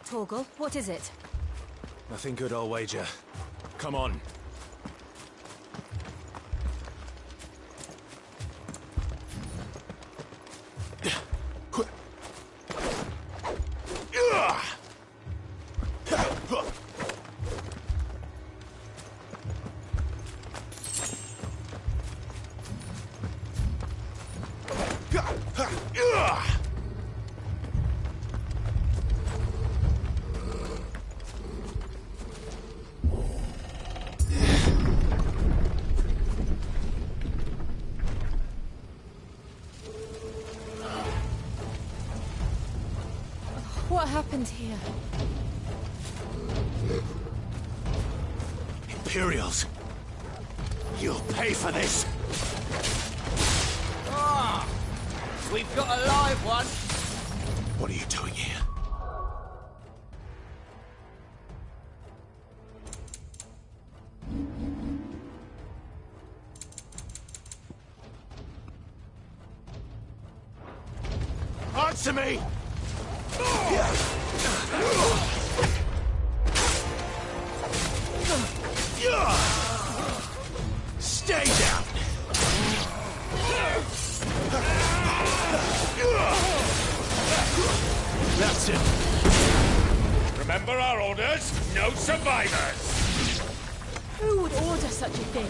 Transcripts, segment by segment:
Torgal, what is it? Nothing good, I'll wager. Come on. What happened here? Imperials! You'll pay for this! Ah! We've got a live one! What are you doing here? Answer me! Stay down! That's it. Remember our orders? No survivors! Who would order such a thing?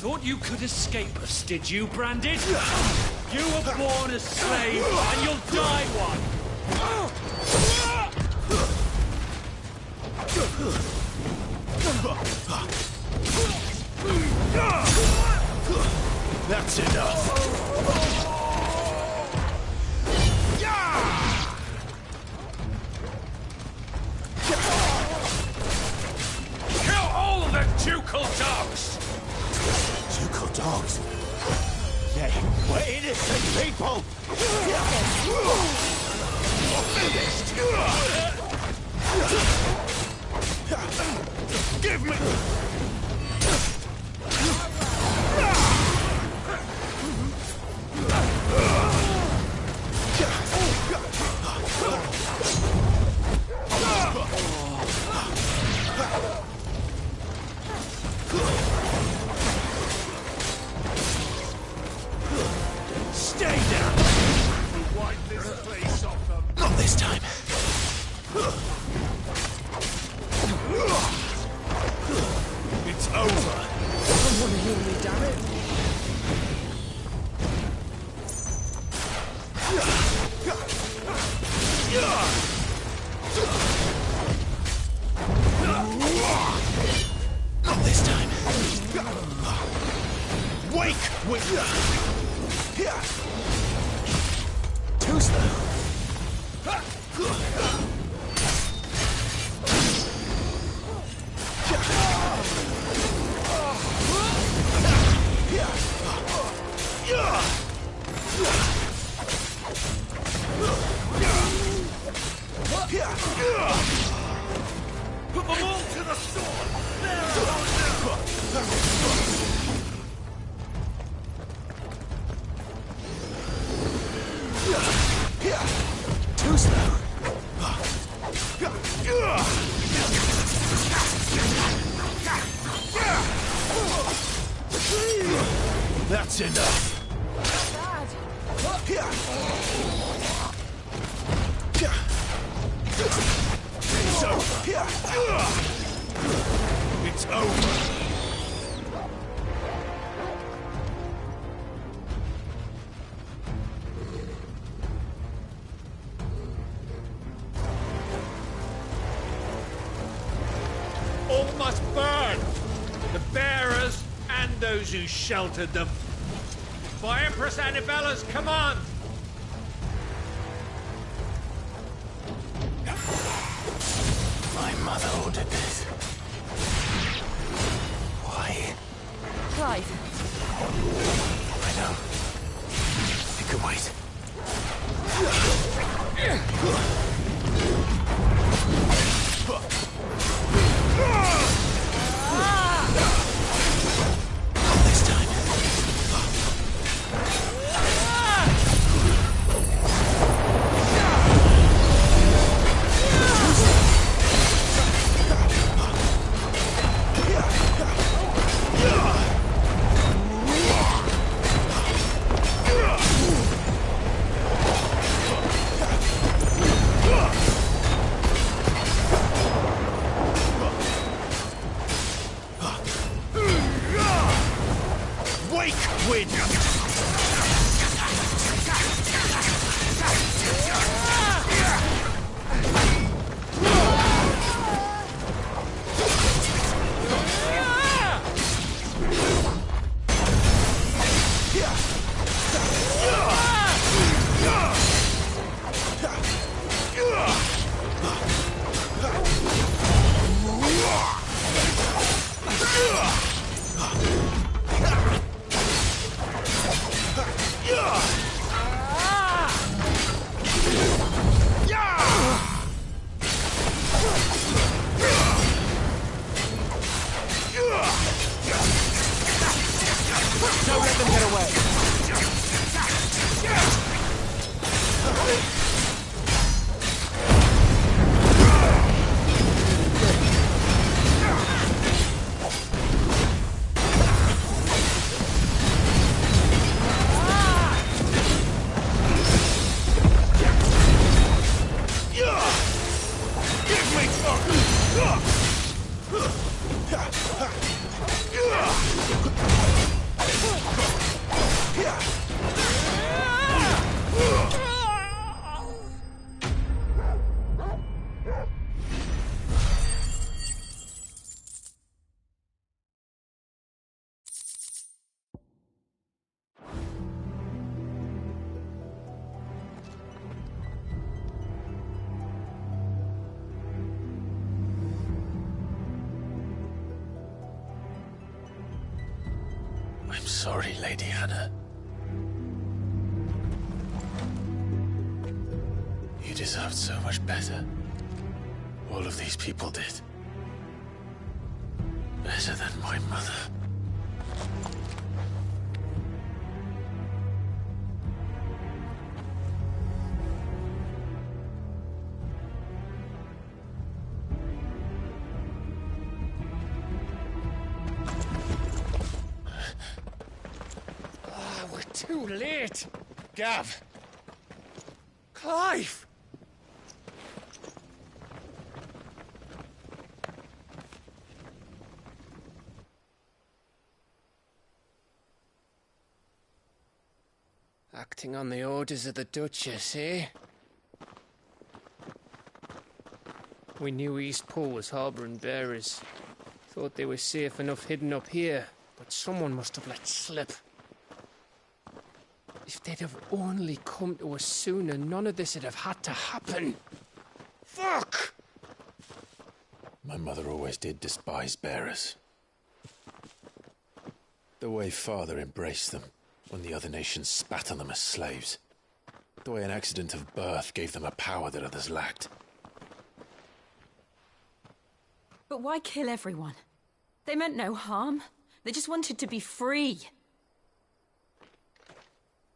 Thought you could escape us, did you, Branded? You were born a slave, and you'll die one! That's enough! Kill all of the ducal dogs! Ducal dogs? They were innocent people! Finished! Give me... Stay down! Wipe this place off them! Not this time! It's over! Don't want to hear me, damn it. Not this time! Wake! Wait! Too slow! Put them all to the sword! Too slow! That's enough! It's over! It's over! must burn! The bearers and those who sheltered them. By Empress Annibella's command! My mother ordered this. Why? Clive, I know. It can wait. Not this time. I'm sorry, Lady Hannah. You deserved so much better. All of these people did. Better than my mother. Too late! Gav! Clive! Acting on the orders of the Duchess, eh? We knew Eastpool was harbouring bearers. Thought they were safe enough hidden up here, but someone must have let slip. If they'd have only come to us sooner, none of this would have had to happen. Fuck! My mother always did despise bearers. The way Father embraced them when the other nations spat on them as slaves. The way an accident of birth gave them a power that others lacked. but why kill everyone? They meant no harm. They just wanted to be free.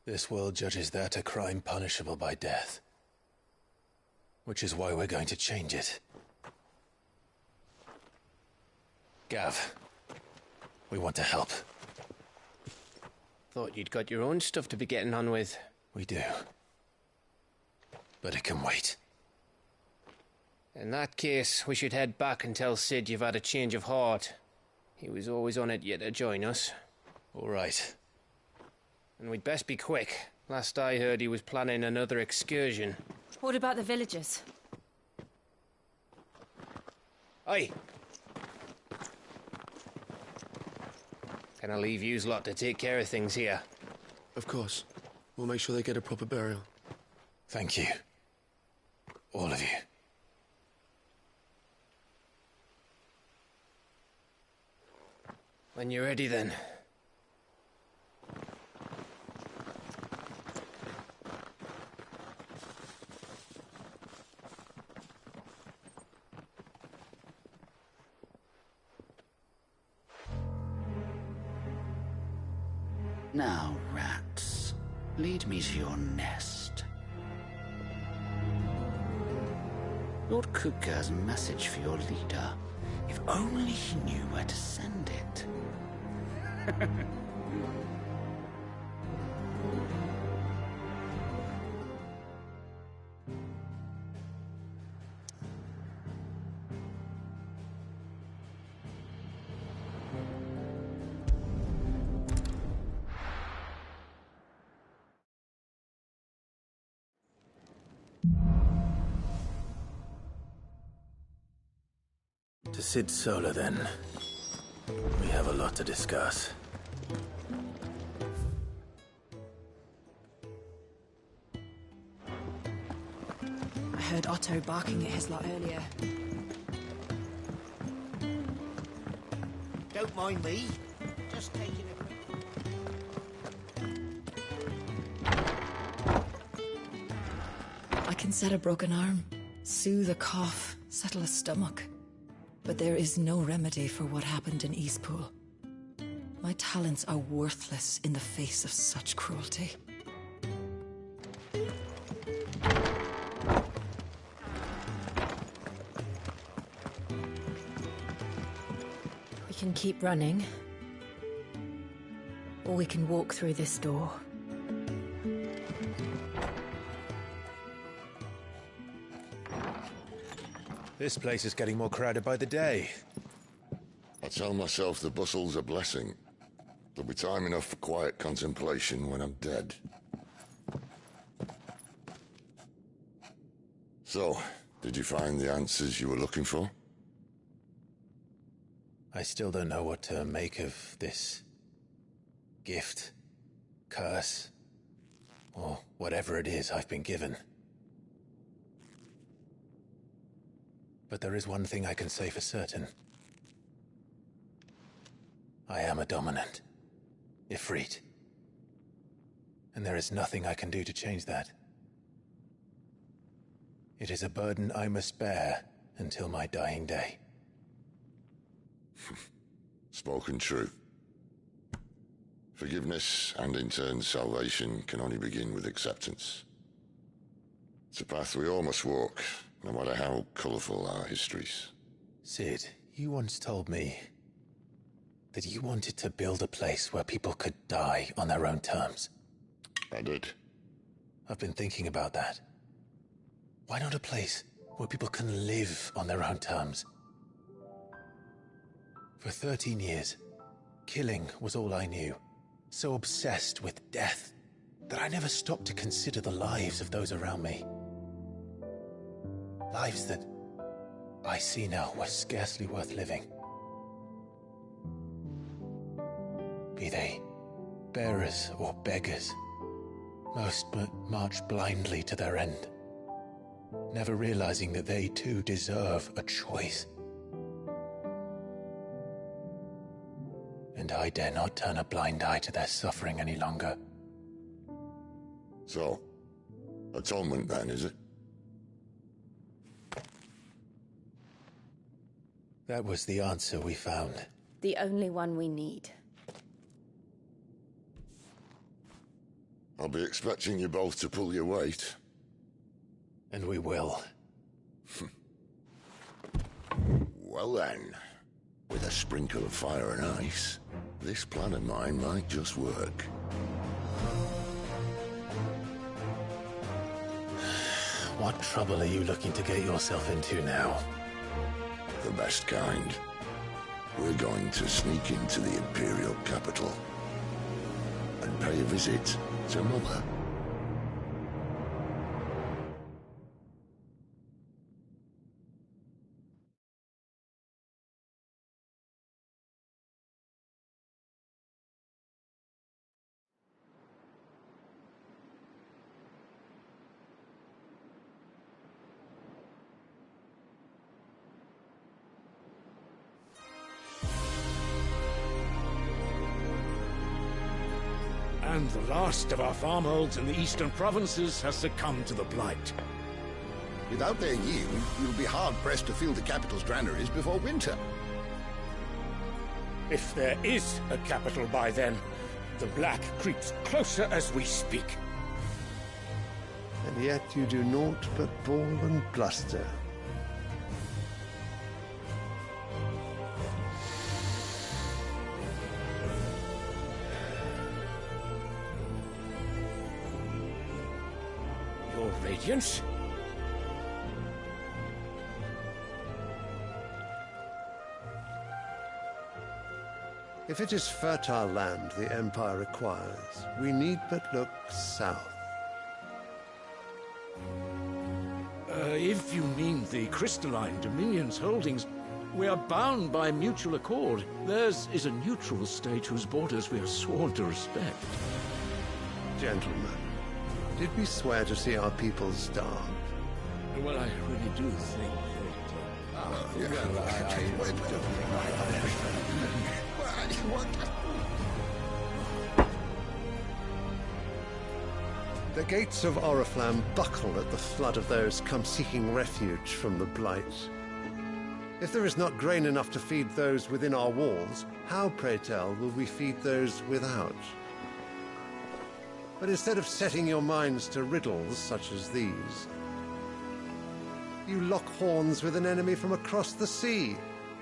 This world judges that a crime punishable by death. Which is why we're going to change it. Gav, we want to help. Thought you'd got your own stuff to be getting on with. We do. But it can wait. In that case, we should head back and tell Sid you've had a change of heart. He was always on it yet to join us. All right. And we'd best be quick. Last I heard, he was planning another excursion. What about the villagers? Aye. Can I leave yous lot to take care of things here? Of course. We'll make sure they get a proper burial. Thank you. All of you. When you're ready, then. Now, rats, lead me to your nest. Lord Kupka has a message for your leader. If only he knew where to send it. To Sid Solar, then. We have a lot to discuss. I heard Otto barking at his lot earlier. Don't mind me. Just taking I can set a broken arm, soothe a cough, settle a stomach. But there is no remedy for what happened in Eastpool. My talents are worthless in the face of such cruelty. We can keep running, or we can walk through this door. This place is getting more crowded by the day. I tell myself the bustle's a blessing. There'll be time enough for quiet contemplation when I'm dead. So, did you find the answers you were looking for? I still don't know what to make of this gift, curse, or whatever it is I've been given. But there is one thing I can say for certain. I am a dominant, Ifrit. And there is nothing I can do to change that. It is a burden I must bear until my dying day. Spoken true. Forgiveness, and in turn salvation, can only begin with acceptance. It's a path we all must walk, no matter how colourful our histories. Sid, you once told me that you wanted to build a place where people could die on their own terms. I did. I've been thinking about that. Why not a place where people can live on their own terms? For 13 years, killing was all I knew. So obsessed with death that I never stopped to consider the lives of those around me. Lives that I see now were scarcely worth living. Be they bearers or beggars, most march blindly to their end, never realizing that they too deserve a choice. And I dare not turn a blind eye to their suffering any longer. So, atonement then, is it? That was the answer we found. The only one we need. I'll be expecting you both to pull your weight. And we will. Well then, with a sprinkle of fire and ice, this plan of mine might just work. What trouble are you looking to get yourself into now? The best kind. We're going to sneak into the Imperial capital and pay a visit to Mother. And the last of our farmholds in the eastern provinces has succumbed to the blight. Without their yield, you'll be hard-pressed to fill the capital's granaries before winter. If there is a capital by then, the black creeps closer as we speak. And yet you do naught but bawl and bluster. Your Radiance? If it is fertile land the Empire requires, we need but look south. If you mean the crystalline Dominion's holdings, we are bound by mutual accord. Theirs is a neutral state whose borders we are sworn to respect. Gentlemen, did we swear to see our people starve? Well, I really do think The gates of Oriflamme buckle at the flood of those come seeking refuge from the blight. If there is not grain enough to feed those within our walls, how, pray tell, will we feed those without? But instead of setting your minds to riddles such as these, you lock horns with an enemy from across the sea,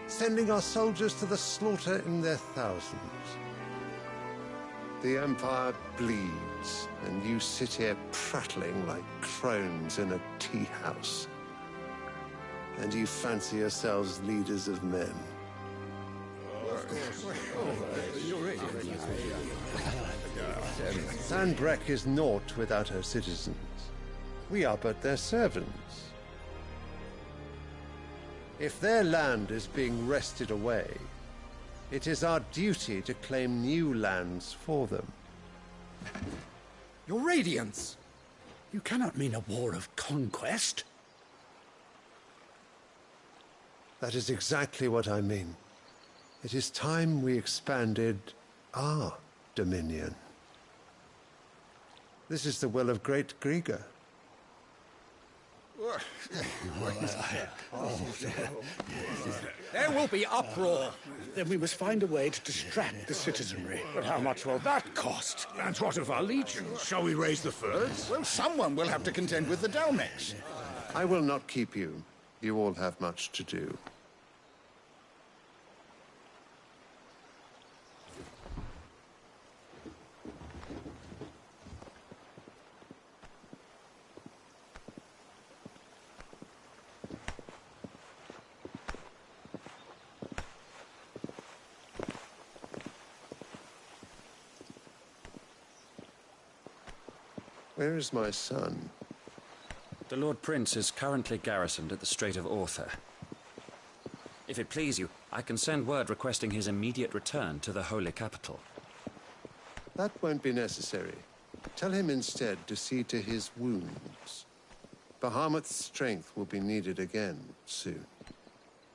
sending our soldiers to the slaughter in their thousands. The Empire bleeds, and you sit here prattling like crones in a tea house. And you fancy yourselves leaders of men. Sandbreck is naught without her citizens. We are but their servants. If their land is being wrested away, it is our duty to claim new lands for them. Your Radiance! You cannot mean a war of conquest. That is exactly what I mean. It is time we expanded our dominion. This is the will of great Grieger. There will be uproar. Then we must find a way to distract the citizenry. But how much will that cost? And what of our legions? Shall we raise the furs? Well, someone will have to contend with the Dalmex. I will not keep you. You all have much to do. Where is my son? The Lord Prince is currently garrisoned at the Strait of Arthur. If it please you, I can send word requesting his immediate return to the Holy Capital. That won't be necessary. Tell him instead to see to his wounds. Bahamut's strength will be needed again soon.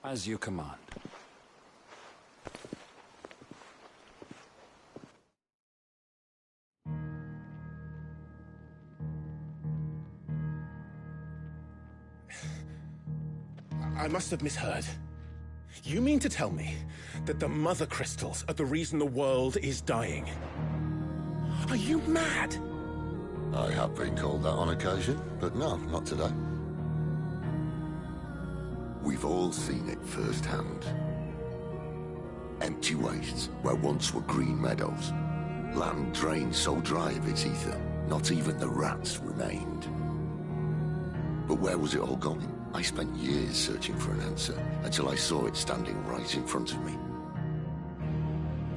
As you command. I must have misheard. You mean to tell me that the Mother Crystals are the reason the world is dying? Are you mad? I have been called that on occasion, but no, not today. We've all seen it firsthand. Empty wastes where once were green meadows. Land drained so dry of its ether, not even the rats remained. But where was it all going? I spent years searching for an answer, until I saw it standing right in front of me.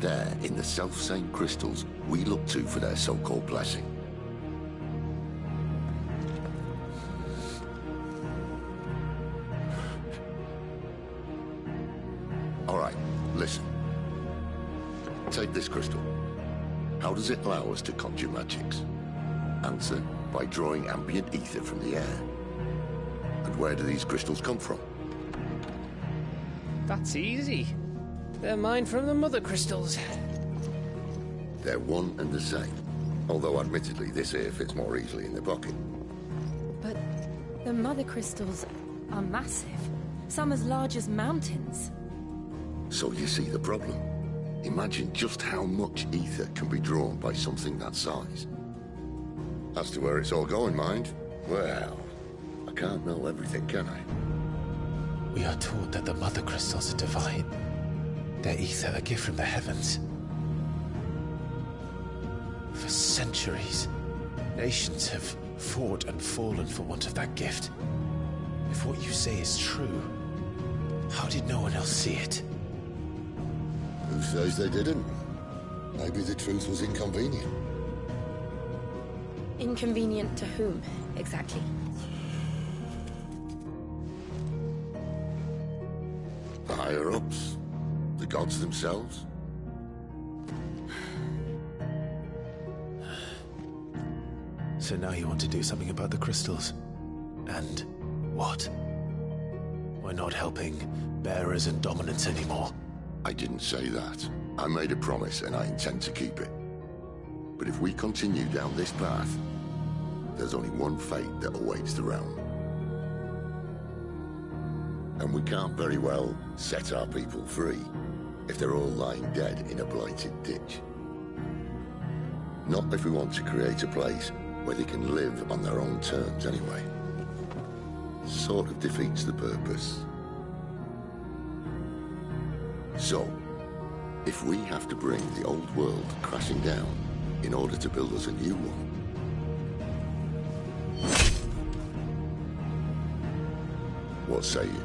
There, in the self-same crystals we look to for their so-called blessing. All right, listen. Take this crystal. How does it allow us to conjure magics? Answer, by drawing ambient ether from the air. And where do these crystals come from? That's easy. They're mined from the Mother Crystals. They're one and the same. Although, admittedly, this here fits more easily in the pocket. But the mother crystals are massive. Some as large as mountains. So you see the problem. Imagine just how much ether can be drawn by something that size. As to where it's all going, mind, well, I can't know everything, can I? We are taught that the mother crystals are divine. Their ether a gift from the heavens. For centuries, nations have fought and fallen for want of that gift. If what you say is true, how did no one else see it? Who says they didn't? Maybe the truth was inconvenient. Inconvenient to whom, exactly? The higher-ups? The gods themselves? So now you want to do something about the crystals? And what? We're not helping bearers and dominants anymore. I didn't say that. I made a promise and I intend to keep it. But if we continue down this path, there's only one fate that awaits the realm. And we can't very well set our people free if they're all lying dead in a blighted ditch. Not if we want to create a place where they can live on their own terms anyway. Sort of defeats the purpose. So, if we have to bring the old world crashing down in order to build us a new one, what say you?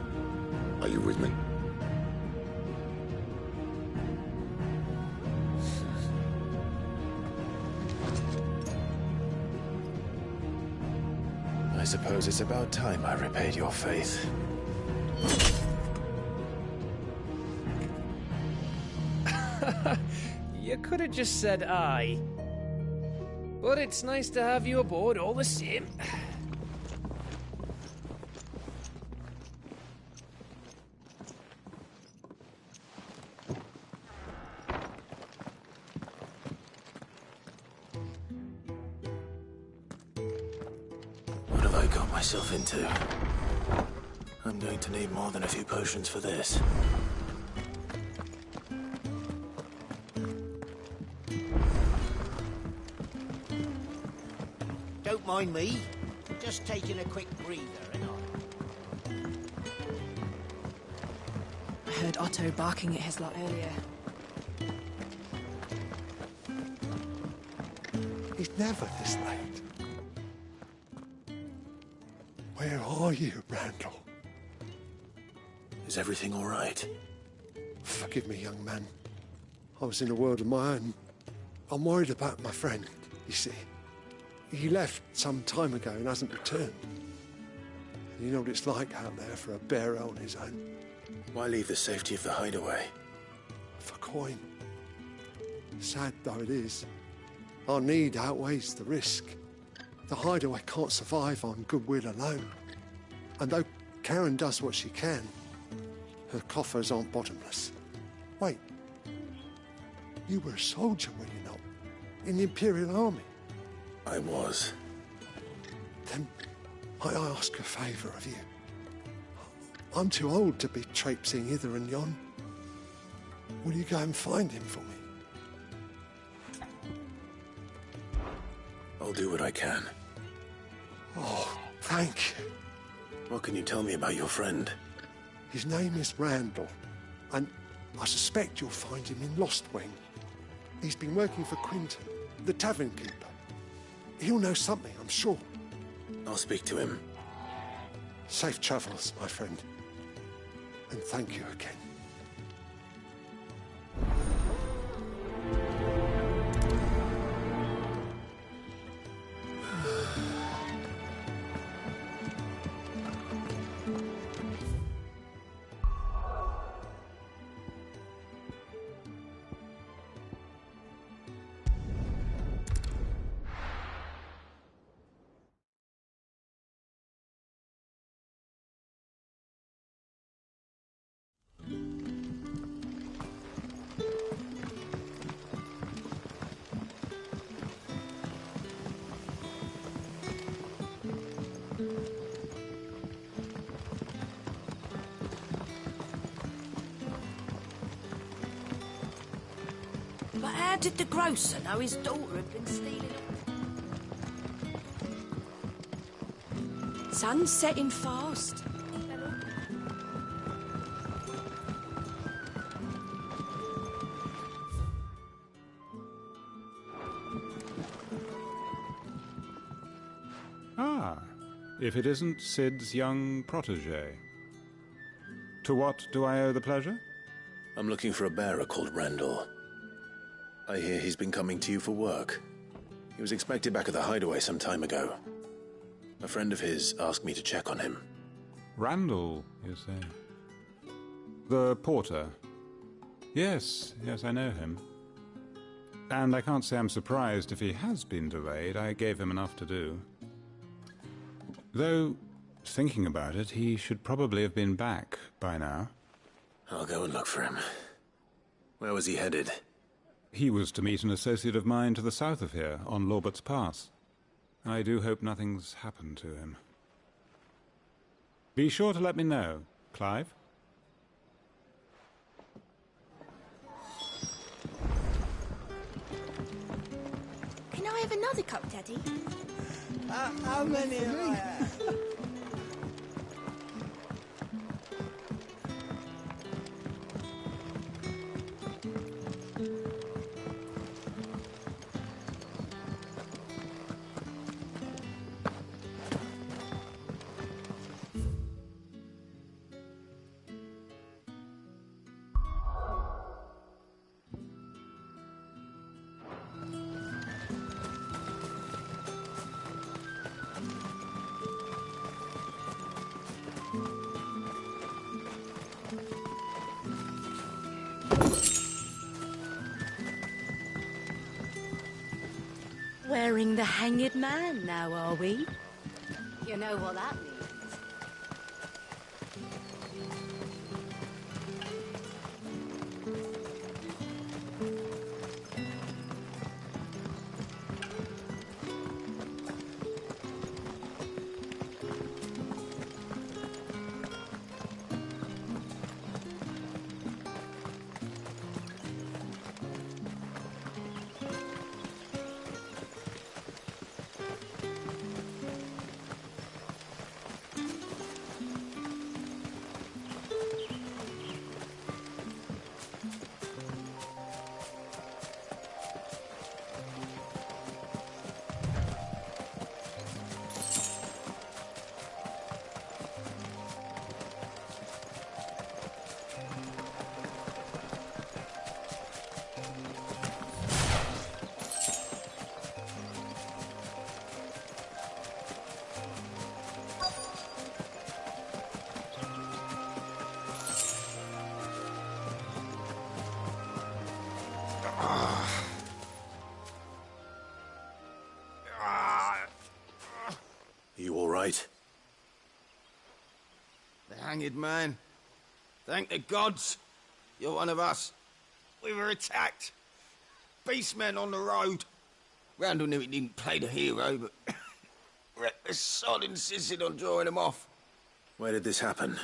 Are you with me? I suppose it's about time I repaid your faith. You could have just said aye. But it's nice to have you aboard all the same. What have I got myself into? I'm going to need more than a few potions for this. Don't mind me. Just taking a quick breather, and I heard Otto barking at his lot earlier. He's never this late. Where are you, Randall? Is everything all right? Forgive me, young man. I was in a world of my own. I'm worried about my friend, you see. He left some time ago and hasn't returned. And you know what it's like out there for a bearer on his own. Why leave the safety of the hideaway? For coin. Sad though it is, our need outweighs the risk. The hideaway can't survive on goodwill alone. And though Karen does what she can, her coffers aren't bottomless. Wait, you were a soldier, were you not? In the Imperial Army? I was. Then might I ask a favour of you? I'm too old to be traipsing hither and yon. Will you go and find him for me? I'll do what I can. Oh, thank you. What can you tell me about your friend? His name is Randall, and I suspect you'll find him in Lost Wing. He's been working for Quinton, the tavern keeper. He'll know something, I'm sure. I'll speak to him. Safe travels, my friend. And thank you again. How did the grocer know his daughter had been stealing? Sun's setting fast. Ah, if it isn't Sid's young protege. To what do I owe the pleasure? I'm looking for a bearer called Randall. I hear he's been coming to you for work. He was expected back at the hideaway some time ago. A friend of his asked me to check on him. Randall, you say? The porter? Yes, I know him. And I can't say I'm surprised if he has been delayed. I gave him enough to do. Though, thinking about it, he should probably have been back by now. I'll go and look for him. Where was he headed? He was to meet an associate of mine to the south of here, on Lorbert's Pass. I do hope nothing's happened to him. Be sure to let me know, Clive. Can I have another cup, Daddy? How many have I had? Wearing the hanged man now, are we? You know what that means. You all right? The hanged man. Thank the gods. You're one of us. We were attacked. Beastmen on the road. Randall knew he didn't play the hero, but reckless sod insisted on drawing him off. Where did this happen?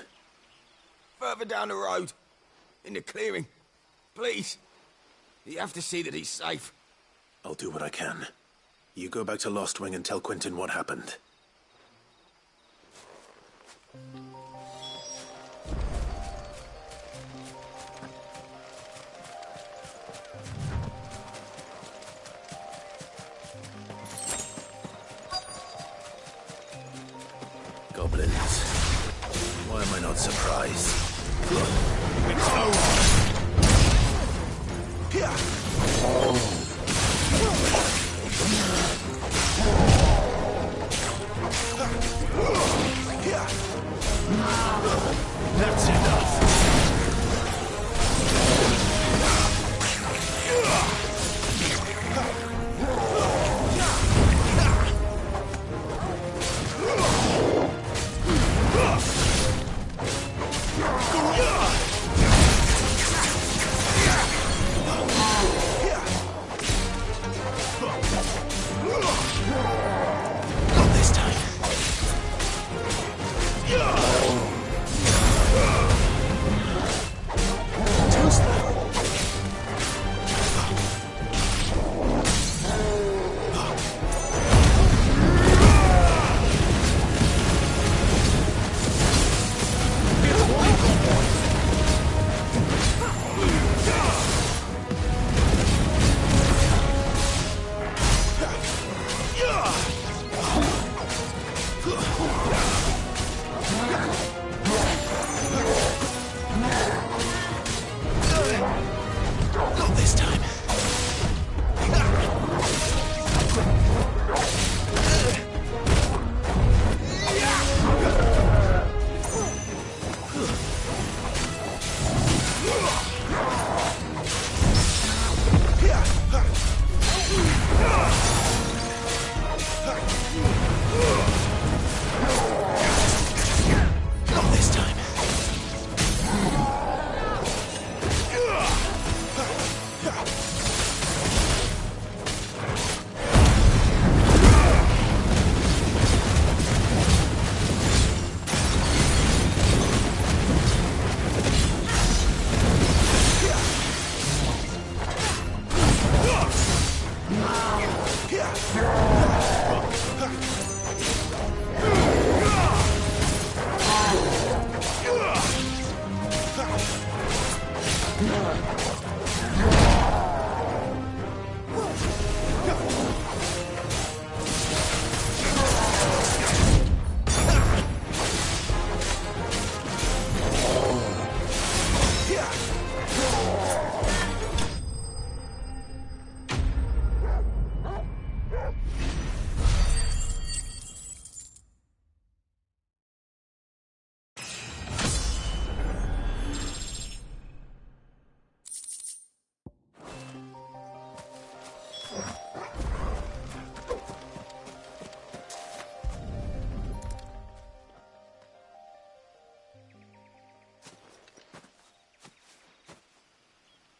Further down the road. In the clearing. Please. You have to see that he's safe. I'll do what I can. You go back to Lost Wing and tell Quentin what happened. Goblins. Why am I not surprised? It's over! That's enough! Not this time.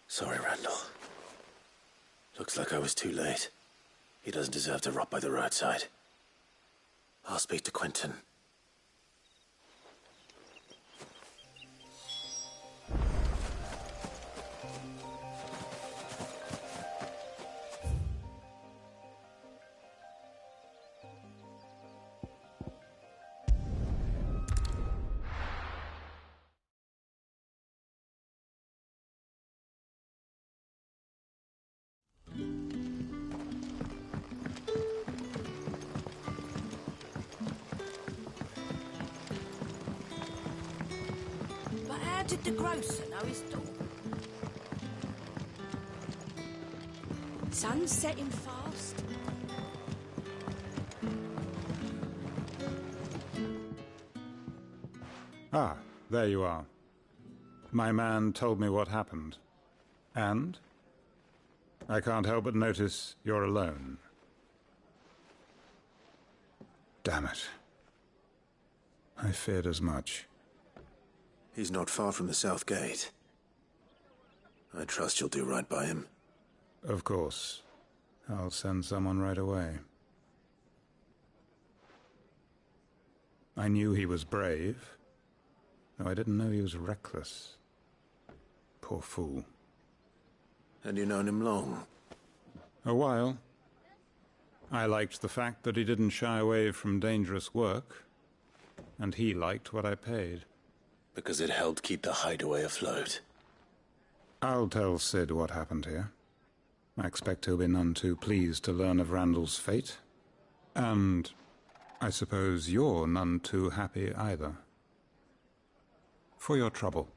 Sorry, Randall. Looks like I was too late. He doesn't deserve to rot by the roadside. I'll speak to Quentin. Did the grocer know his door? Sun's setting fast. Ah, there you are. My man told me what happened. And? I can't help but notice you're alone. Damn it. I feared as much. He's not far from the South Gate. I trust you'll do right by him. Of course. I'll send someone right away. I knew he was brave, though I didn't know he was reckless. Poor fool. And you known him long? A while. I liked the fact that he didn't shy away from dangerous work, and he liked what I paid. Because it helped keep the hideaway afloat. I'll tell Sid what happened here. I expect he'll be none too pleased to learn of Randall's fate. And I suppose you're none too happy either. For your trouble.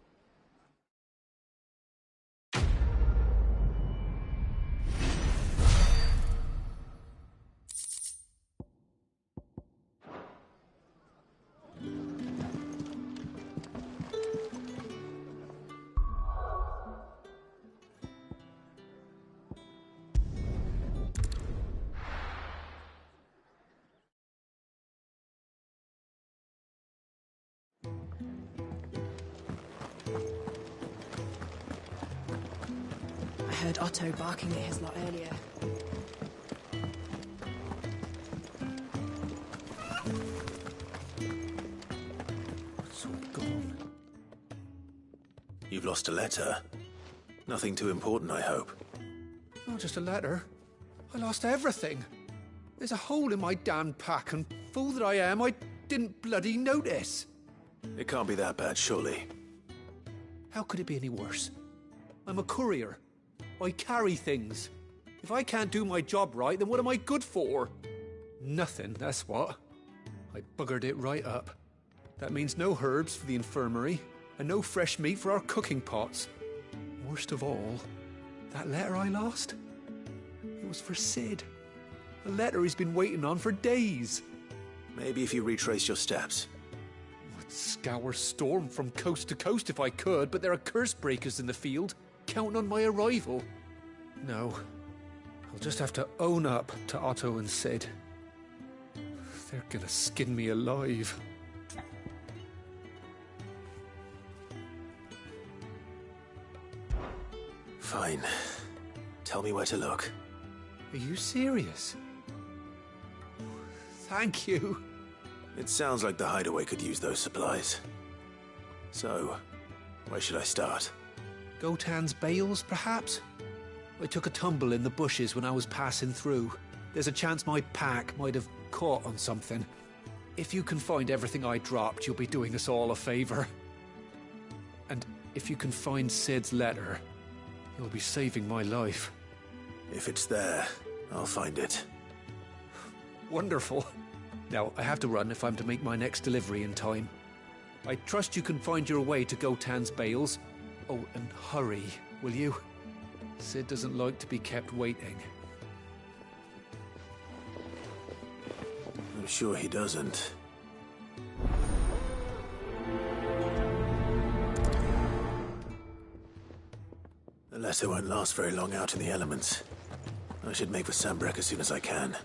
I heard Otto barking at his lot earlier. It's all gone. You've lost a letter. Nothing too important, I hope. Not just a letter. I lost everything. There's a hole in my damn pack, and fool that I am, I didn't bloody notice. It can't be that bad, surely. How could it be any worse? I'm a courier. I carry things. If I can't do my job right, then what am I good for? Nothing, that's what. I buggered it right up. That means no herbs for the infirmary, and no fresh meat for our cooking pots. Worst of all, that letter I lost? It was for Sid. A letter he's been waiting on for days. Maybe if you retrace your steps. I'd scour Storm from coast to coast if I could, but there are curse breakers in the field, counting on my arrival. No, I'll just have to own up to Otto and Sid. They're gonna skin me alive. Fine. Tell me where to look. Are you serious? Thank you. It sounds like the hideaway could use those supplies. So, where should I start? Gotan's bales, perhaps? I took a tumble in the bushes when I was passing through. There's a chance my pack might have caught on something. If you can find everything I dropped, you'll be doing us all a favor. And if you can find Sid's letter, you'll be saving my life. If it's there, I'll find it. Wonderful. Now, I have to run if I'm to make my next delivery in time. I trust you can find your way to Gotan's bales. Oh, and hurry, will you? Sid doesn't like to be kept waiting. I'm sure he doesn't. The letter won't last very long out in the elements. I should make for Sambrek as soon as I can.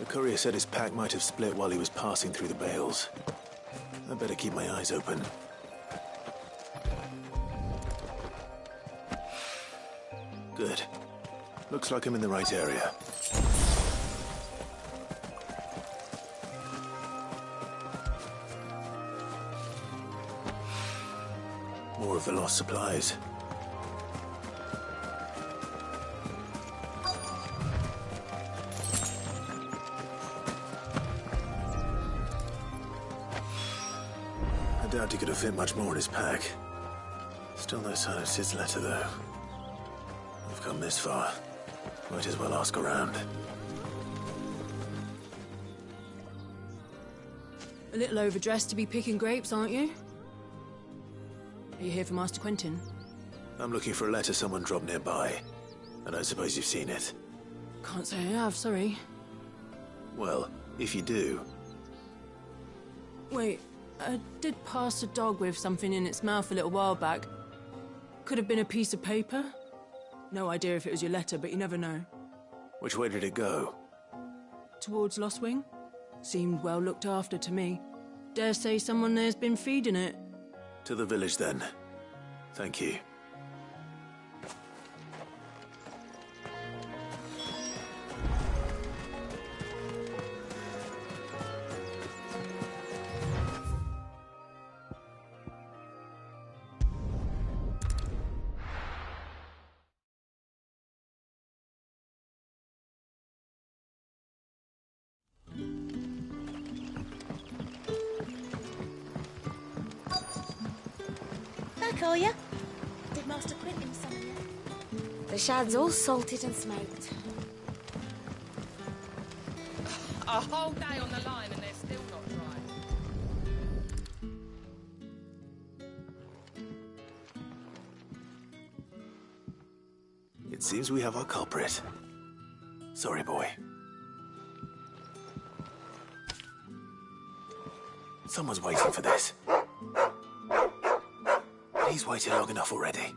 The courier said his pack might have split while he was passing through the bales. I better keep my eyes open. Good. Looks like I'm in the right area. More of the lost supplies. I doubt he could have fit much more in his pack. Still no sign of Sid's letter, though. I've come this far. Might as well ask around. A little overdressed to be picking grapes, aren't you? Are you here for Master Quentin? I'm looking for a letter someone dropped nearby. I don't suppose you've seen it. Can't say I have, sorry. Well, if you do... Wait, I did pass a dog with something in its mouth a little while back. Could have been a piece of paper. No idea if it was your letter, but you never know. Which way did it go? Towards Lost Wing? Seemed well looked after to me. Dare say someone there's been feeding it. To the village, then. Thank you. Back, are ya? Did Master Quentin summon you? The shad's all salted and smoked. A whole day on the line and they're still not dry. It seems we have our culprit. Sorry, boy. Someone's waiting for this. He's waited long enough already.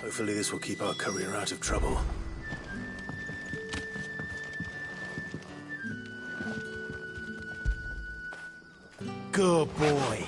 Hopefully this will keep our courier out of trouble. Good boy.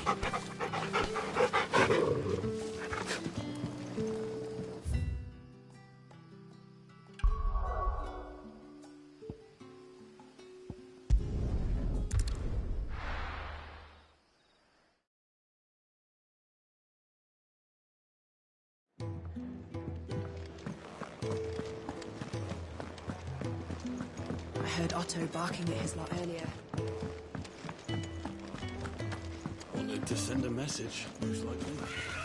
I heard Otto barking at his lot earlier. Wanted to send a message, most likely.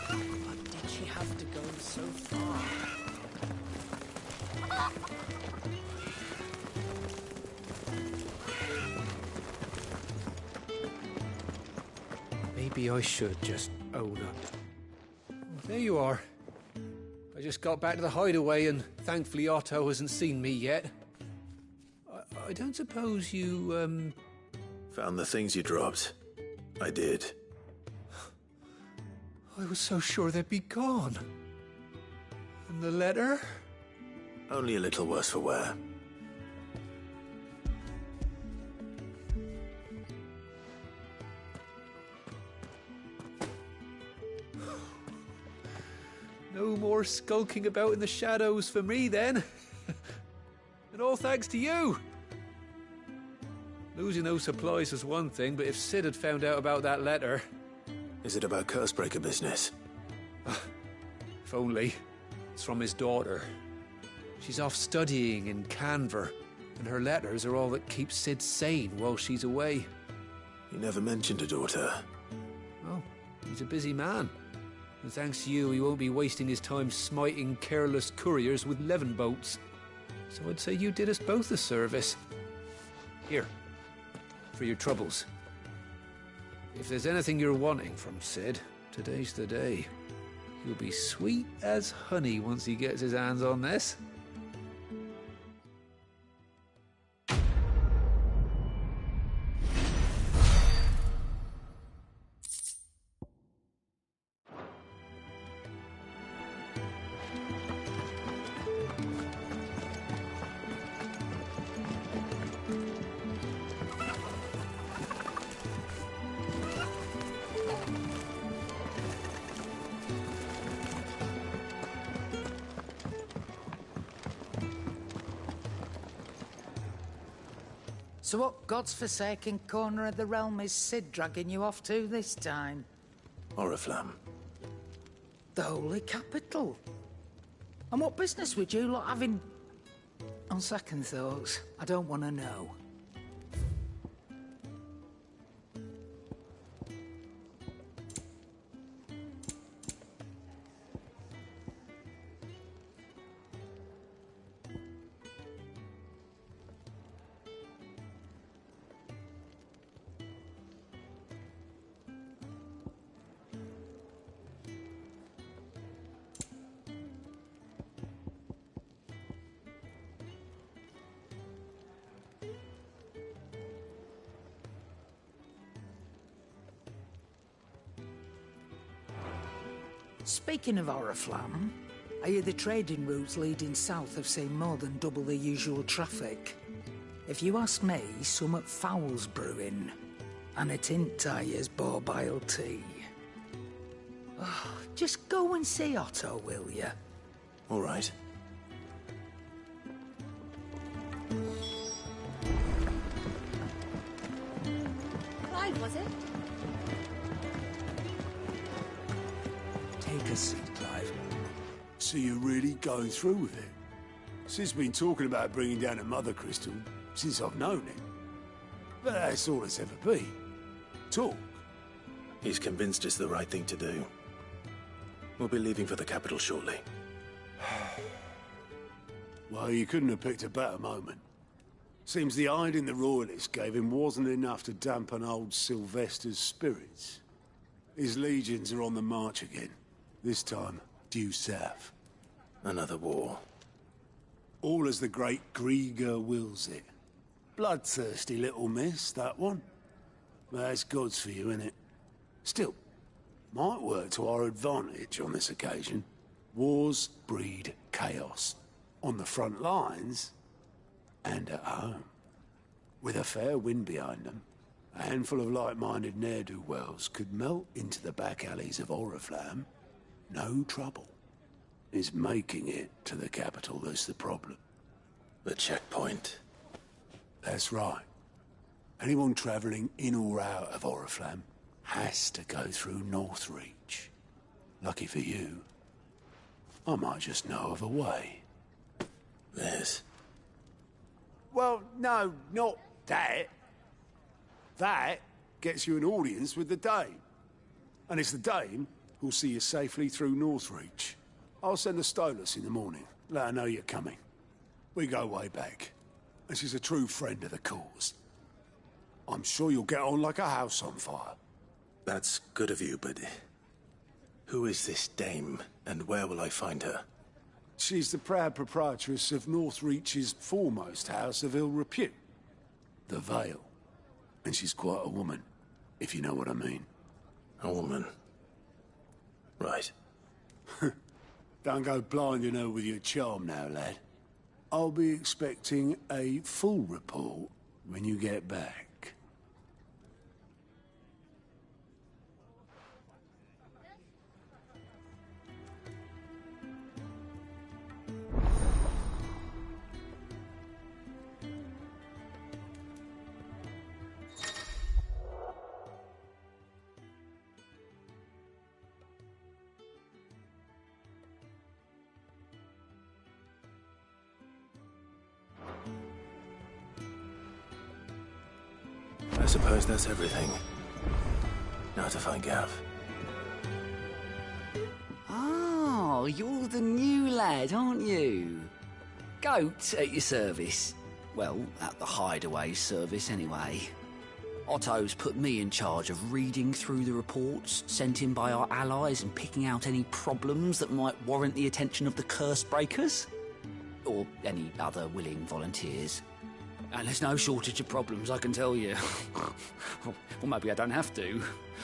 But did she have to go so far? Maybe I should just own up. There you are. I just got back to the hideaway and thankfully Otto hasn't seen me yet. I don't suppose you, Found the things you dropped. I did. I was so sure they'd be gone. And the letter? Only a little worse for wear. No more skulking about in the shadows for me, then. And all thanks to you. Losing those supplies is one thing, but if Sid had found out about that letter... Is it about Cursebreaker business? If only. It's from his daughter. She's off studying in Canver, and her letters are all that keeps Sid sane while she's away. He never mentioned a daughter. Oh, he's a busy man. And thanks to you, he won't be wasting his time smiting careless couriers with levin boats. So I'd say you did us both a service. Here, for your troubles. If there's anything you're wanting from Sid, today's the day. He'll be sweet as honey once he gets his hands on this. So what god's-forsaken corner of the realm is Sid dragging you off to this time? Oriflamme. The Holy Capital. And what business would you lot having... On second thoughts, I don't want to know. Speaking of Oriflamme, I hear the trading routes leading south have seen more than double the usual traffic. If you ask me, summat foul's brewing, and it ain't Tyre's borbile tea. Oh, just go and see Otto, will you? All right. Clive, was it? Take a seat, Clive. So you're really going through with it? Sid's been talking about bringing down a mother crystal since I've known him. But that's all it's ever been. Talk. He's convinced it's the right thing to do. We'll be leaving for the capital shortly. Well, you couldn't have picked a better moment. Seems the hiding the Royalists gave him wasn't enough to dampen old Sylvester's spirits. His legions are on the march again. This time, due south. Another war. All as the great Grieger wills it. Bloodthirsty little miss, that one. That's God's for you, innit? Still, might work to our advantage on this occasion. Wars breed chaos. On the front lines, and at home. With a fair wind behind them, a handful of like-minded ne'er-do-wells could melt into the back alleys of Oriflamme. No trouble. It's making it to the capital that's the problem. The checkpoint. That's right. Anyone travelling in or out of Oriflamme has to go through Northreach. Lucky for you, I might just know of a way. There's... Well, no, not that. That gets you an audience with the Dame. And it's the Dame who'll see you safely through Northreach. I'll send the Stolas in the morning. Let her know you're coming. We go way back. And she's a true friend of the cause. I'm sure you'll get on like a house on fire. That's good of you, but... who is this Dame, and where will I find her? She's the proud proprietress of Northreach's foremost house of ill repute. The Vale. And she's quite a woman, if you know what I mean. A woman? Right. Don't go blinding her with your charm now, lad. I'll be expecting a full report when you get back. I suppose that's everything. Now to find Gav. Oh, you're the new lad, aren't you? Goat at your service. Well, at the hideaway service, anyway. Otto's put me in charge of reading through the reports sent in by our allies and picking out any problems that might warrant the attention of the curse breakers. Or any other willing volunteers. And there's no shortage of problems, I can tell you. Well, maybe I don't have to.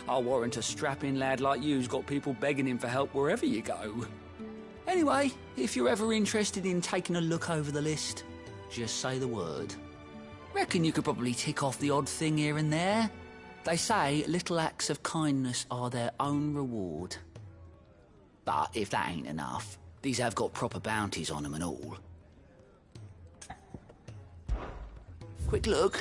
I'll warrant a strapping lad like you's got people begging him for help wherever you go. Anyway, if you're ever interested in taking a look over the list, just say the word. Reckon you could probably tick off the odd thing here and there. They say little acts of kindness are their own reward. But if that ain't enough, these have got proper bounties on them and all. Quick look.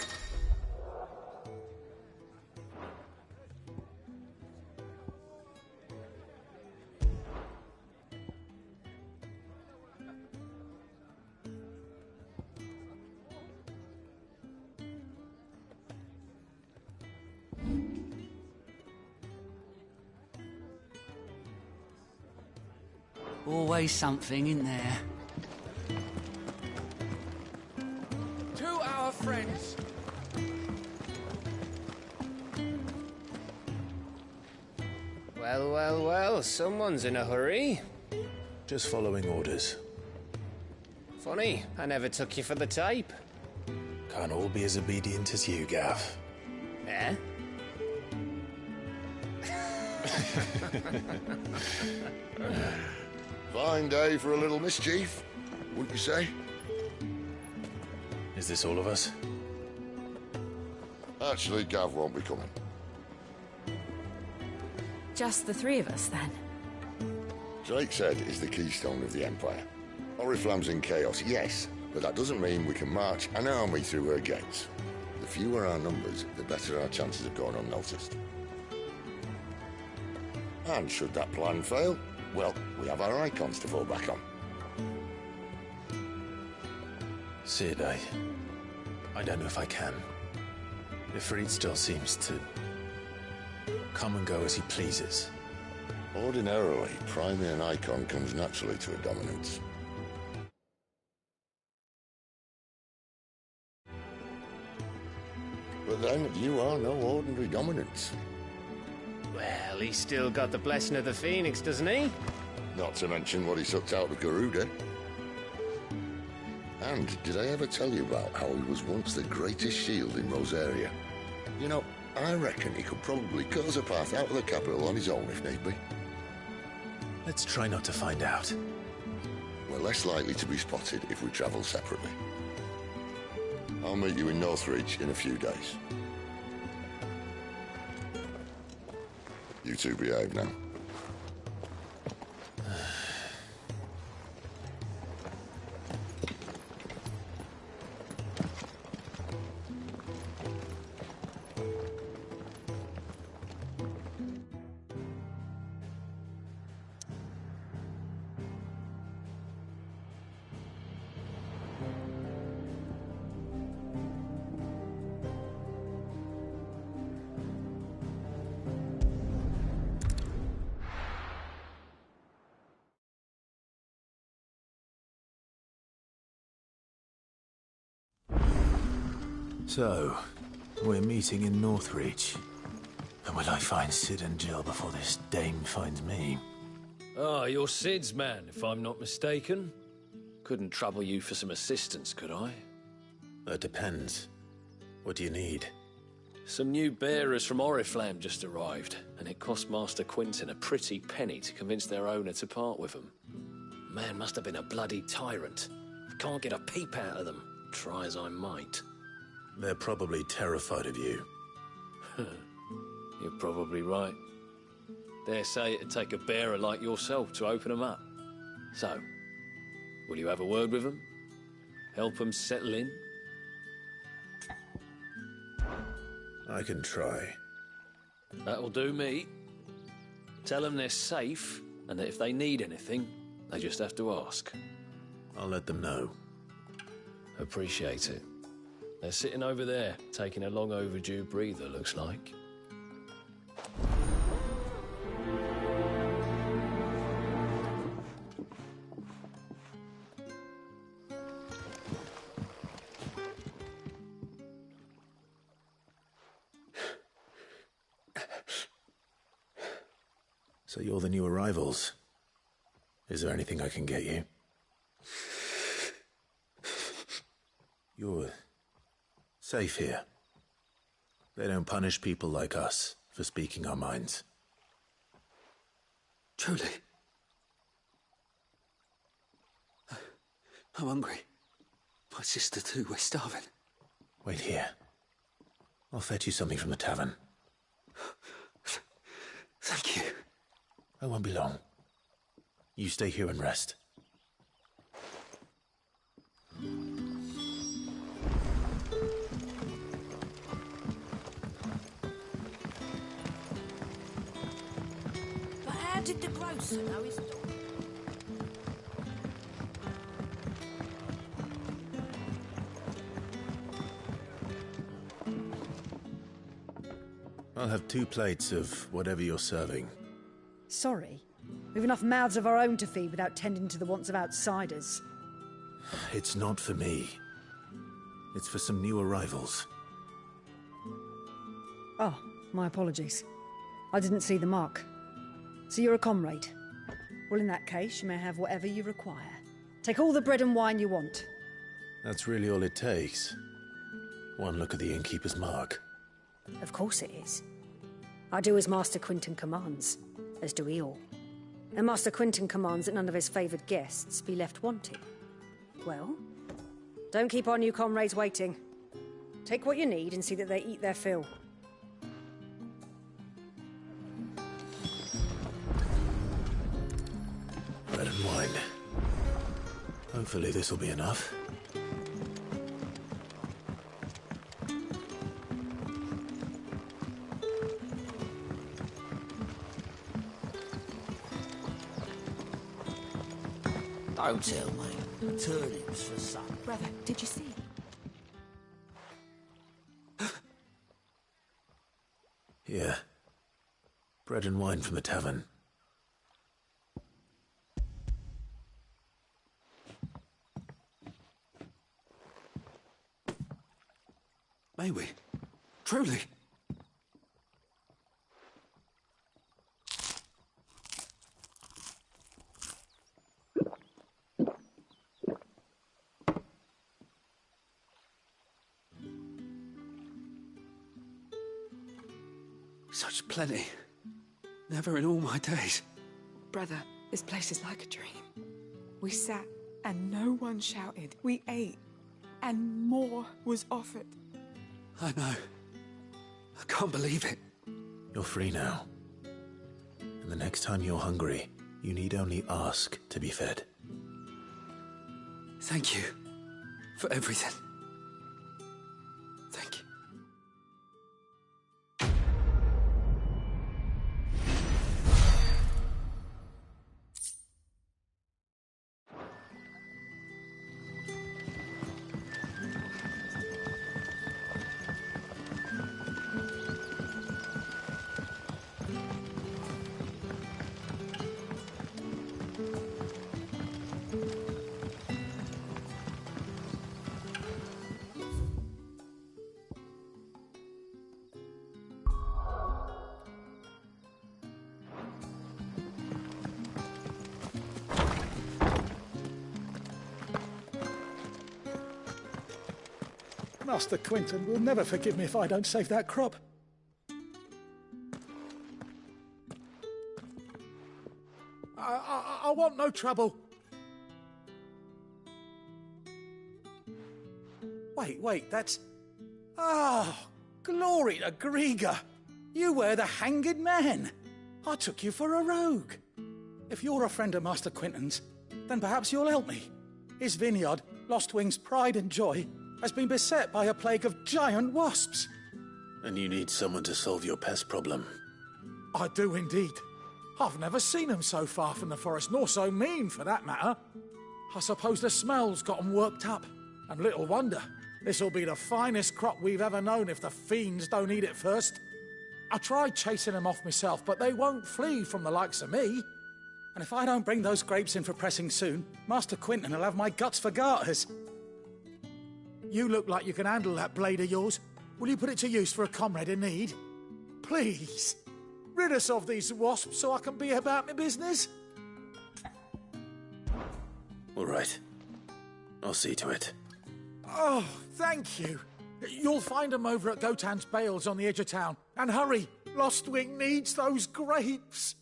Always something in there. To our friends. Well, well, well, someone's in a hurry. Just following orders. Funny, I never took you for the type. Can't all be as obedient as you, Gav. Eh? Fine day for a little mischief, wouldn't you say? Is this all of us? Actually, Gav won't be coming. Just the three of us, then? Drake said is the keystone of the Empire. Oriflamme's in chaos, yes, but that doesn't mean we can march an army through her gates. The fewer our numbers, the better our chances of going unnoticed. And should that plan fail, well, we have our icons to fall back on. Sid, I don't know if I can. Ifrit still seems to come and go as he pleases. Ordinarily, priming an icon comes naturally to a dominance. But then, you are no ordinary dominance. Well, he's still got the blessing of the Phoenix, doesn't he? Not to mention what he sucked out of Garuda. And did I ever tell you about how he was once the greatest shield in Rosaria? You know, I reckon he could probably cut us a path out of the capital on his own if need be. Let's try not to find out. We're less likely to be spotted if we travel separately. I'll meet you in Northreach in a few days. You two behave now. So, we're meeting in Northreach. And will I find Sid and Jill before this dame finds me? Ah, you're Sid's man, if I'm not mistaken. Couldn't trouble you for some assistance, could I? That depends. What do you need? Some new bearers from Oriflamme just arrived, and it cost Master Quinton a pretty penny to convince their owner to part with them. Man must have been a bloody tyrant. Can't get a peep out of them, try as I might. They're probably terrified of you. You're probably right. Dare say it'd take a bearer like yourself to open them up. So, will you have a word with them? Help them settle in? I can try. That'll do me. Tell them they're safe, and that if they need anything, they just have to ask. I'll let them know. Appreciate it. They're sitting over there, taking a long overdue breather, looks like. So you're the new arrivals. Is there anything I can get you? You're safe here. They don't punish people like us for speaking our minds. Truly. I'm hungry. My sister too, we're starving. Wait here. I'll fetch you something from the tavern. Thank you. I won't be long. You stay here and rest. But how did the grocer know his dog? I'll have 2 plates of whatever you're serving. Sorry. We've enough mouths of our own to feed without tending to the wants of outsiders. It's not for me. It's for some new arrivals. Oh, my apologies. I didn't see the mark. So you're a comrade. Well, in that case, you may have whatever you require. Take all the bread and wine you want. That's really all it takes. One look at the innkeeper's mark. Of course it is. I do as Master Quinton commands, as do we all. And Master Quinton commands that none of his favoured guests be left wanting. Well, don't keep our new comrades waiting. Take what you need and see that they eat their fill. Bread and wine. Hopefully this'll be enough. Don't tell me. Turnips for supper. Brother, did you see? Here. Bread and wine from the tavern. May we? Truly? Such plenty. Never in all my days. Brother, this place is like a dream. We sat and no one shouted. We ate and more was offered. I know. I can't believe it. You're free now. And the next time you're hungry, you need only ask to be fed. Thank you for everything. Thank you. Master Quinton will never forgive me if I don't save that crop. I want no trouble. Wait, that's... Oh, glory to Grieger. You were the hanged man. I took you for a rogue. If you're a friend of Master Quinton's, then perhaps you'll help me. His vineyard, Lostwing's pride and joy, has been beset by a plague of giant wasps. And you need someone to solve your pest problem. I do indeed. I've never seen them so far from the forest, nor so mean, for that matter. I suppose the smell's got them worked up, and little wonder. This'll be the finest crop we've ever known if the fiends don't eat it first. I tried chasing them off myself, but they won't flee from the likes of me. And if I don't bring those grapes in for pressing soon, Master Quinton will have my guts for garters. You look like you can handle that blade of yours. Will you put it to use for a comrade in need? Please, rid us of these wasps so I can be about my business. All right. I'll see to it. Oh, thank you. You'll find them over at Gotan's Bales on the edge of town. And hurry, Lostwing needs those grapes.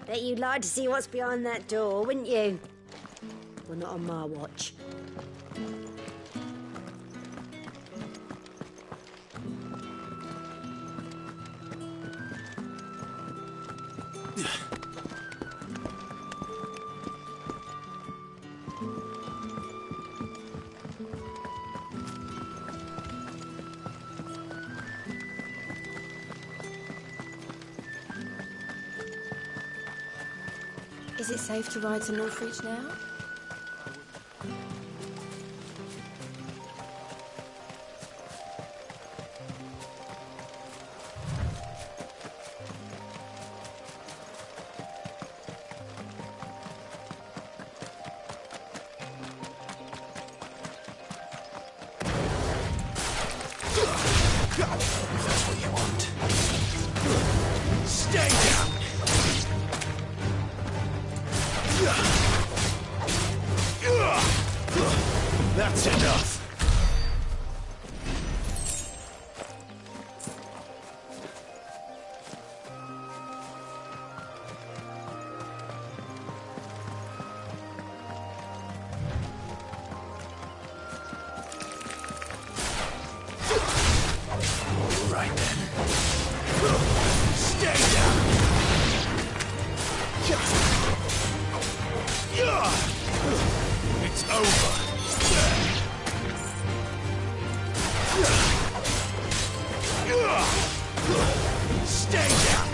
Bet you'd like to see what's behind that door, wouldn't you? Well, not on my watch. Is it safe to ride to Northreach now? If that's what you want. Stay down! That's enough! All right then. Stay down! It's over. Stay down.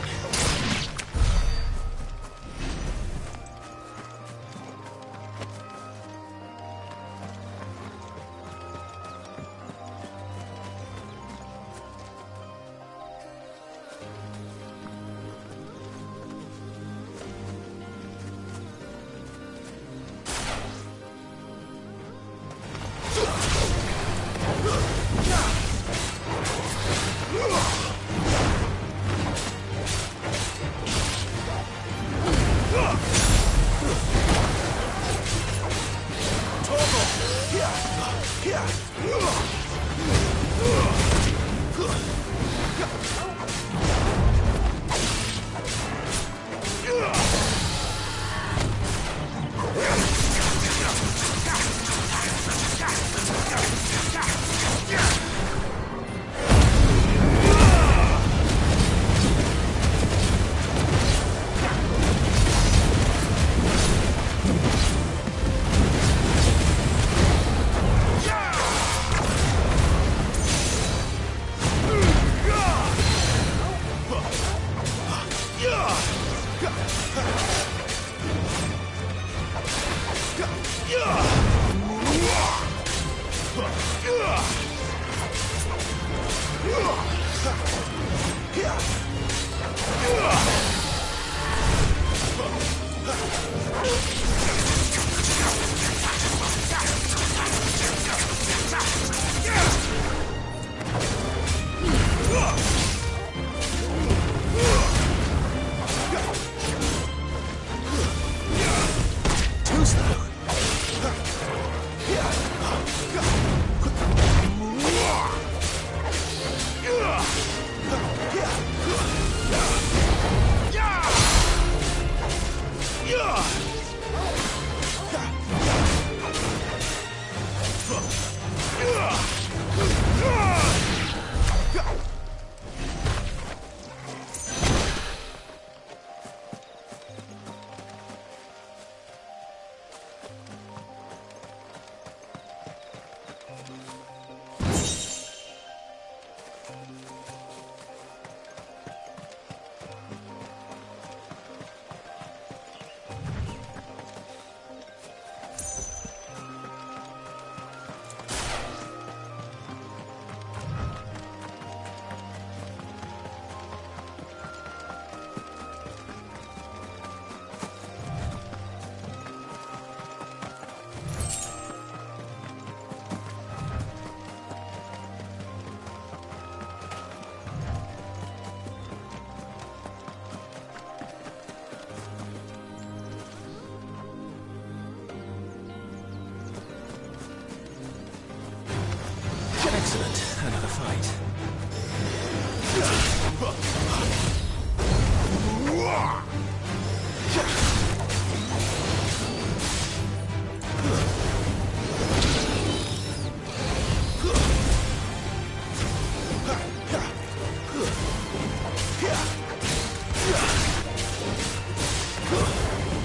Another fight.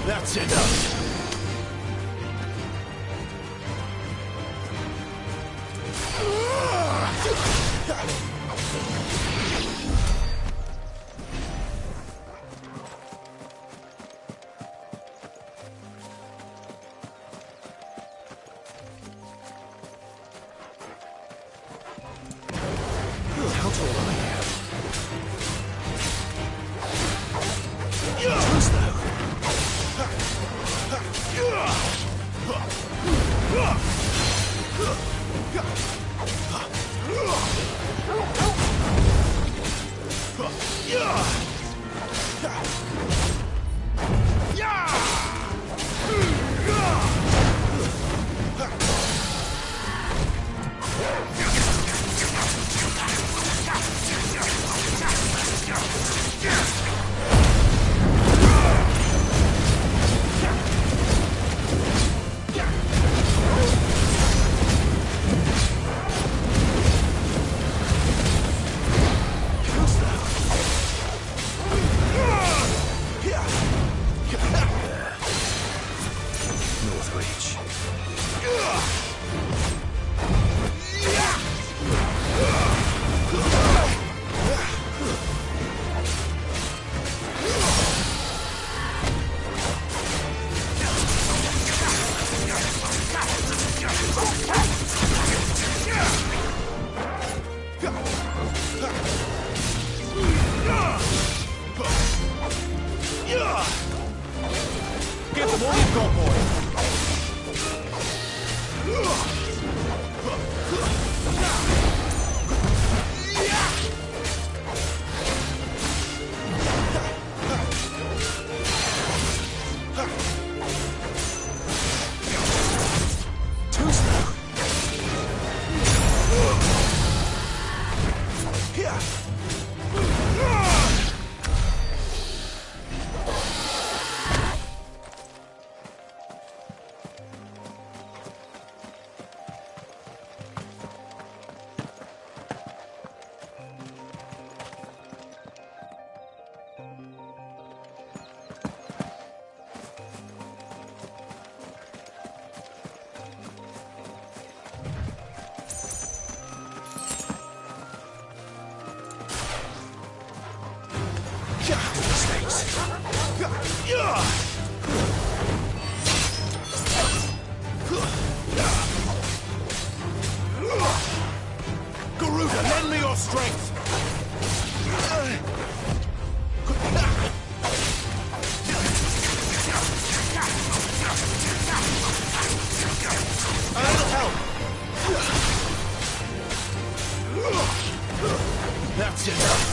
That's enough. How tall I am. Give them all you've got, boy. Too slow. Garuda, lend me your strength. A little help. That's enough.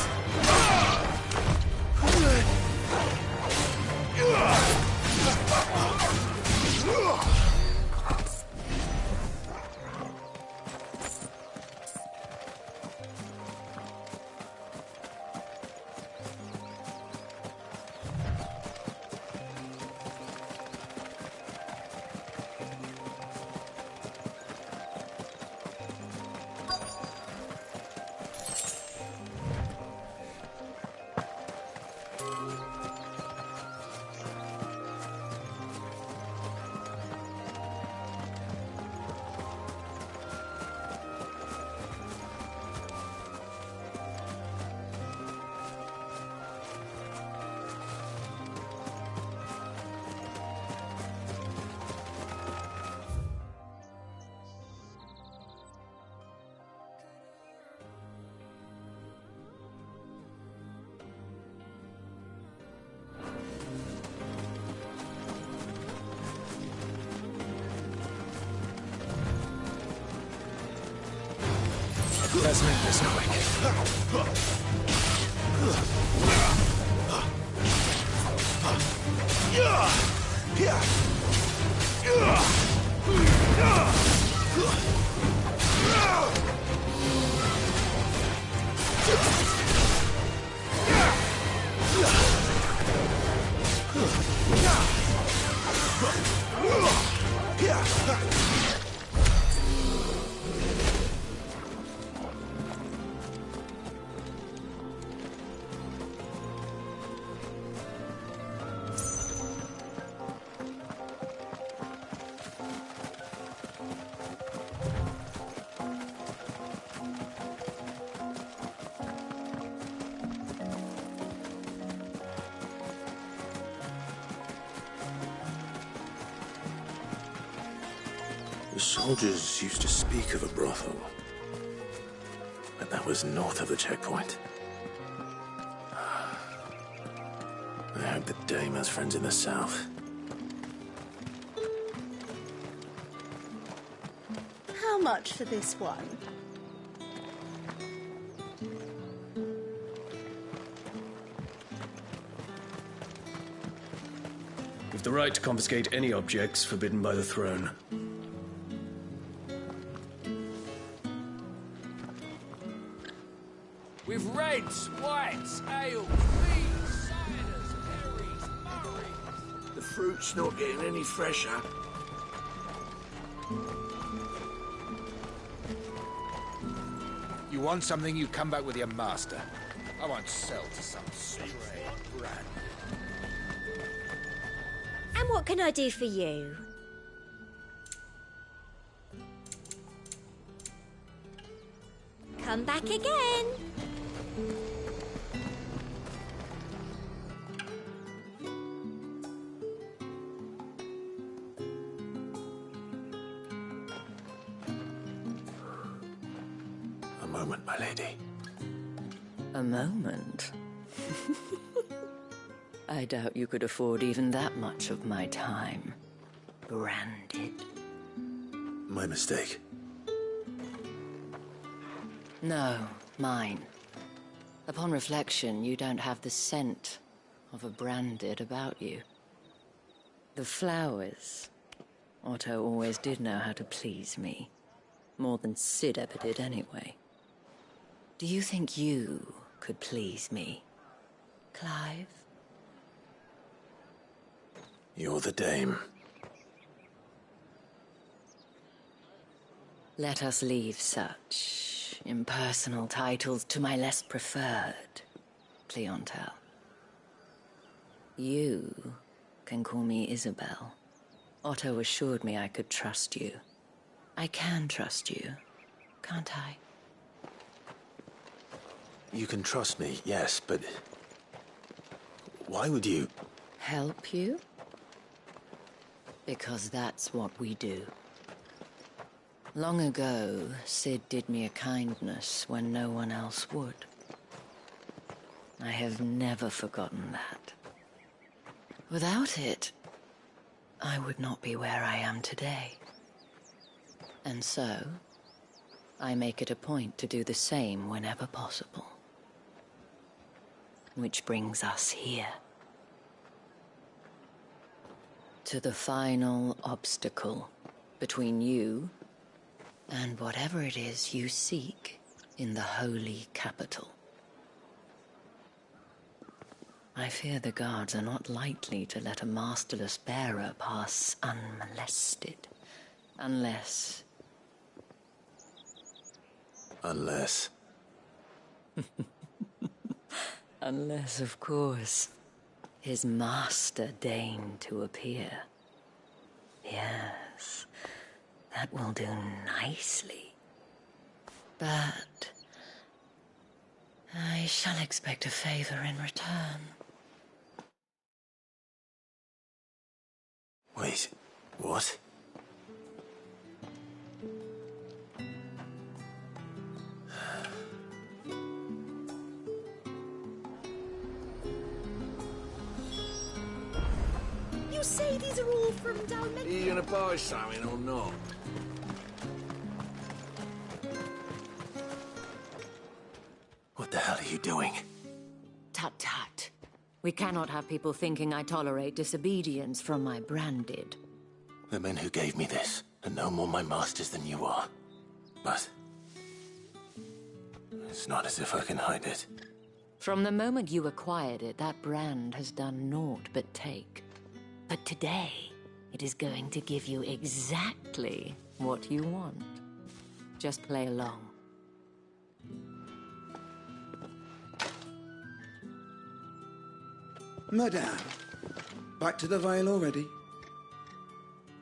Let's make this quick. soldiers used to speak of a brothel. But that was north of the checkpoint. I hope the dame has friends in the south. How much for this one? We've the right to confiscate any objects forbidden by the throne. With reds, whites, ales, beans, ciders, berries, murrays. The fruit's not getting any fresher. You want something, you come back with your master. I won't sell to some stray brat. And what can I do for you? Come back again. A moment, my lady. A moment? I doubt you could afford even that much of my time. Branded. My mistake. No, mine. Upon reflection, you don't have the scent of a branded about you. The flowers. Otto always did know how to please me. More than Sid ever did anyway. Do you think you could please me, Clive? You're the dame. Let us leave such impersonal titles to my less preferred clientele. You can call me Isabel. Otto assured me I could trust you. I can trust you, can't I? You can trust me, yes, but... why would you... Help you? Because that's what we do. Long ago, Sid did me a kindness when no one else would. I have never forgotten that. Without it, I would not be where I am today. And so, I make it a point to do the same whenever possible. Which brings us here. To the final obstacle between you and whatever it is you seek in the holy capital. I fear the guards are not likely to let a masterless bearer pass unmolested. Unless... Unless... Unless, of course, his master deigned to appear. Yes, that will do nicely. But I shall expect a favor in return. Wait, what? You say these are all from down there? Are you gonna buy something or not? What the hell are you doing? Tut tut. We cannot have people thinking I tolerate disobedience from my branded. The men who gave me this are no more my masters than you are. But... it's not as if I can hide it. From the moment you acquired it, that brand has done naught but take. But today, it is going to give you exactly what you want. Just play along. Madame, back to the Vale already?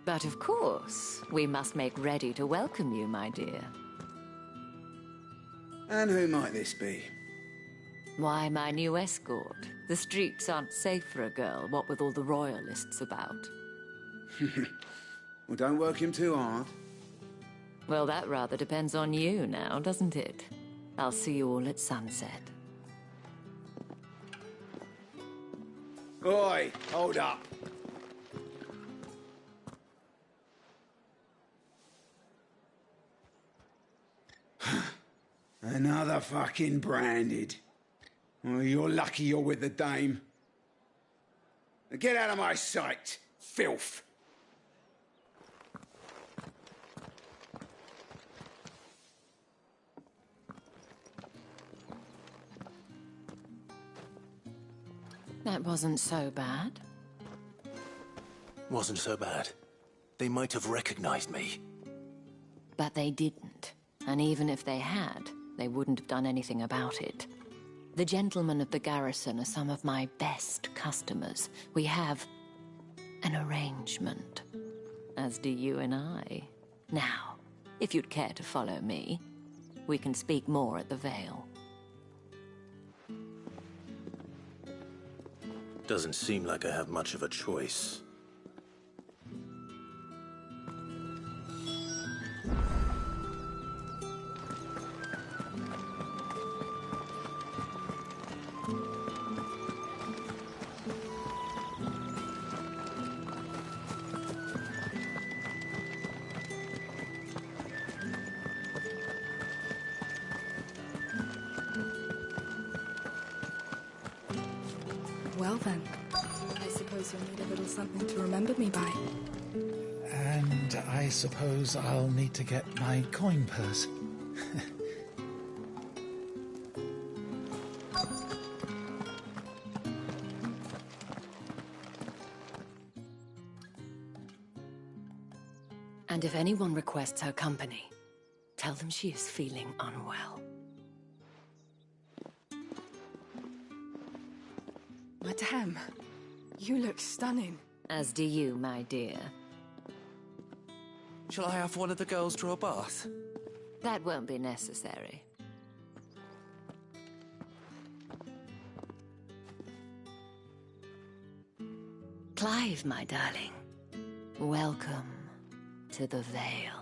But of course, we must make ready to welcome you, my dear. And who might this be? Why, my new escort. The streets aren't safe for a girl, what with all the royalists about. Well, don't work him too hard. Well, that rather depends on you now, doesn't it? I'll see you all at sunset. Oi, hold up. Another fucking branded. Well, you're lucky you're with the dame. Now get out of my sight, filth. That wasn't so bad. Wasn't so bad. They might have recognized me. But they didn't. And even if they had, they wouldn't have done anything about it. The gentlemen of the garrison are some of my best customers. We have an arrangement, as do you and I. Now, if you'd care to follow me, we can speak more at the Vale. Doesn't seem like I have much of a choice. Well then, I suppose you'll need a little something to remember me by. And I suppose I'll need to get my coin purse. And if anyone requests her company, tell them she is feeling unwell. Madame, you look stunning. As do you, my dear. Shall I have one of the girls draw a bath? That won't be necessary. Clive, my darling. Welcome to the Vale.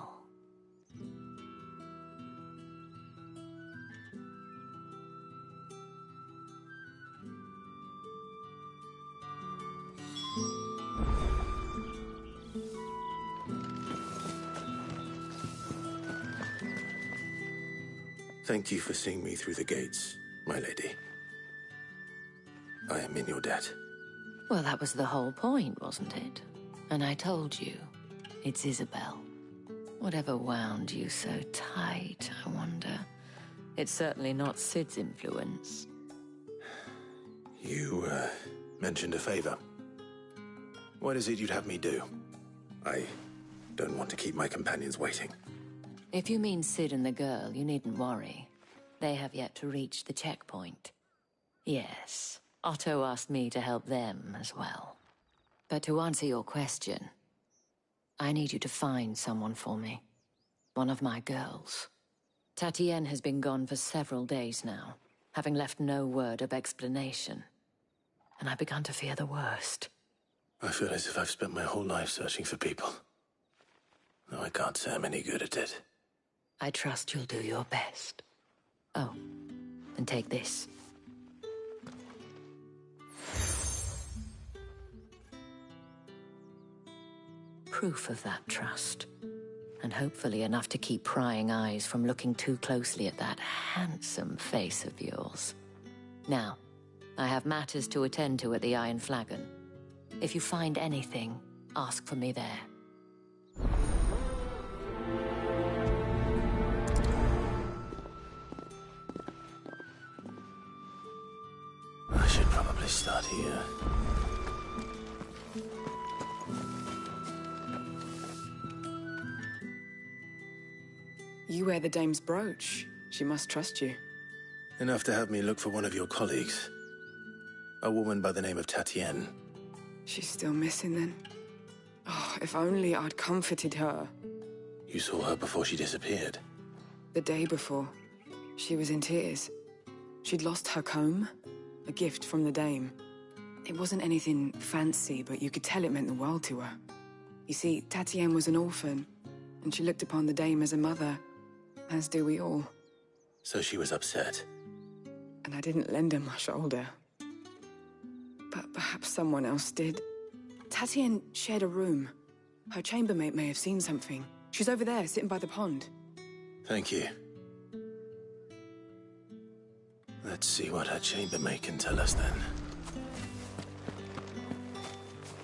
Thank you for seeing me through the gates, my lady. I am in your debt. Well, that was the whole point, wasn't it? And I told you, it's Isabel. Whatever wound you so tight, I wonder. It's certainly not Sid's influence. You, mentioned a favor. What is it you'd have me do? I don't want to keep my companions waiting. If you mean Sid and the girl, you needn't worry. They have yet to reach the checkpoint. Yes, Otto asked me to help them as well. But to answer your question, I need you to find someone for me. One of my girls. Tatienne has been gone for several days now, having left no word of explanation. And I've begun to fear the worst. I feel as if I've spent my whole life searching for people. Though I can't say I'm any good at it. I trust you'll do your best. Oh, and take this. Proof of that trust. And hopefully enough to keep prying eyes from looking too closely at that handsome face of yours. Now, I have matters to attend to at the Iron Flagon. If you find anything, ask for me there. I should probably start here. You wear the dame's brooch. She must trust you. Enough to have me look for one of your colleagues. A woman by the name of Tatienne. She's still missing then. Oh, if only I'd comforted her. You saw her before she disappeared. The day before, she was in tears. She'd lost her comb, a gift from the dame. It wasn't anything fancy, but you could tell it meant the world to her. You see, Tatienne was an orphan, And she looked upon the dame as a mother, as do we all. So she was upset. And I didn't lend her my shoulder. But perhaps someone else did. Tatienne shared a room. Her chambermaid may have seen something. She's over there, sitting by the pond. Thank you. Let's see what her chambermaid can tell us then.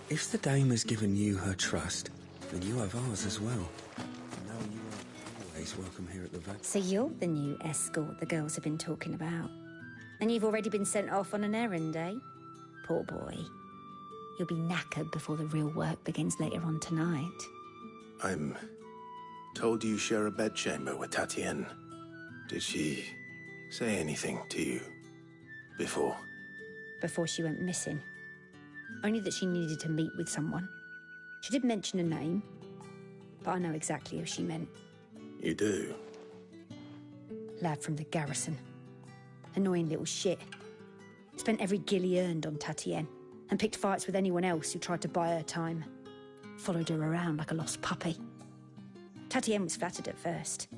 If the dame has given you her trust, then you have ours as well. No, you are always welcome here at the Vale. So you're the new escort the girls have been talking about. And you've already been sent off on an errand, eh? Poor boy. You'll be knackered before the real work begins later on tonight. I'm told you share a bedchamber with Tatienne. Did she say anything to you before? Before she went missing. Only that she needed to meet with someone. She did mention a name, but I know exactly who she meant. You do? Lad from the garrison. Annoying little shit. Spent every gil he earned on Tatienne, and picked fights with anyone else who tried to buy her time. Followed her around like a lost puppy. Tatienne was flattered at first,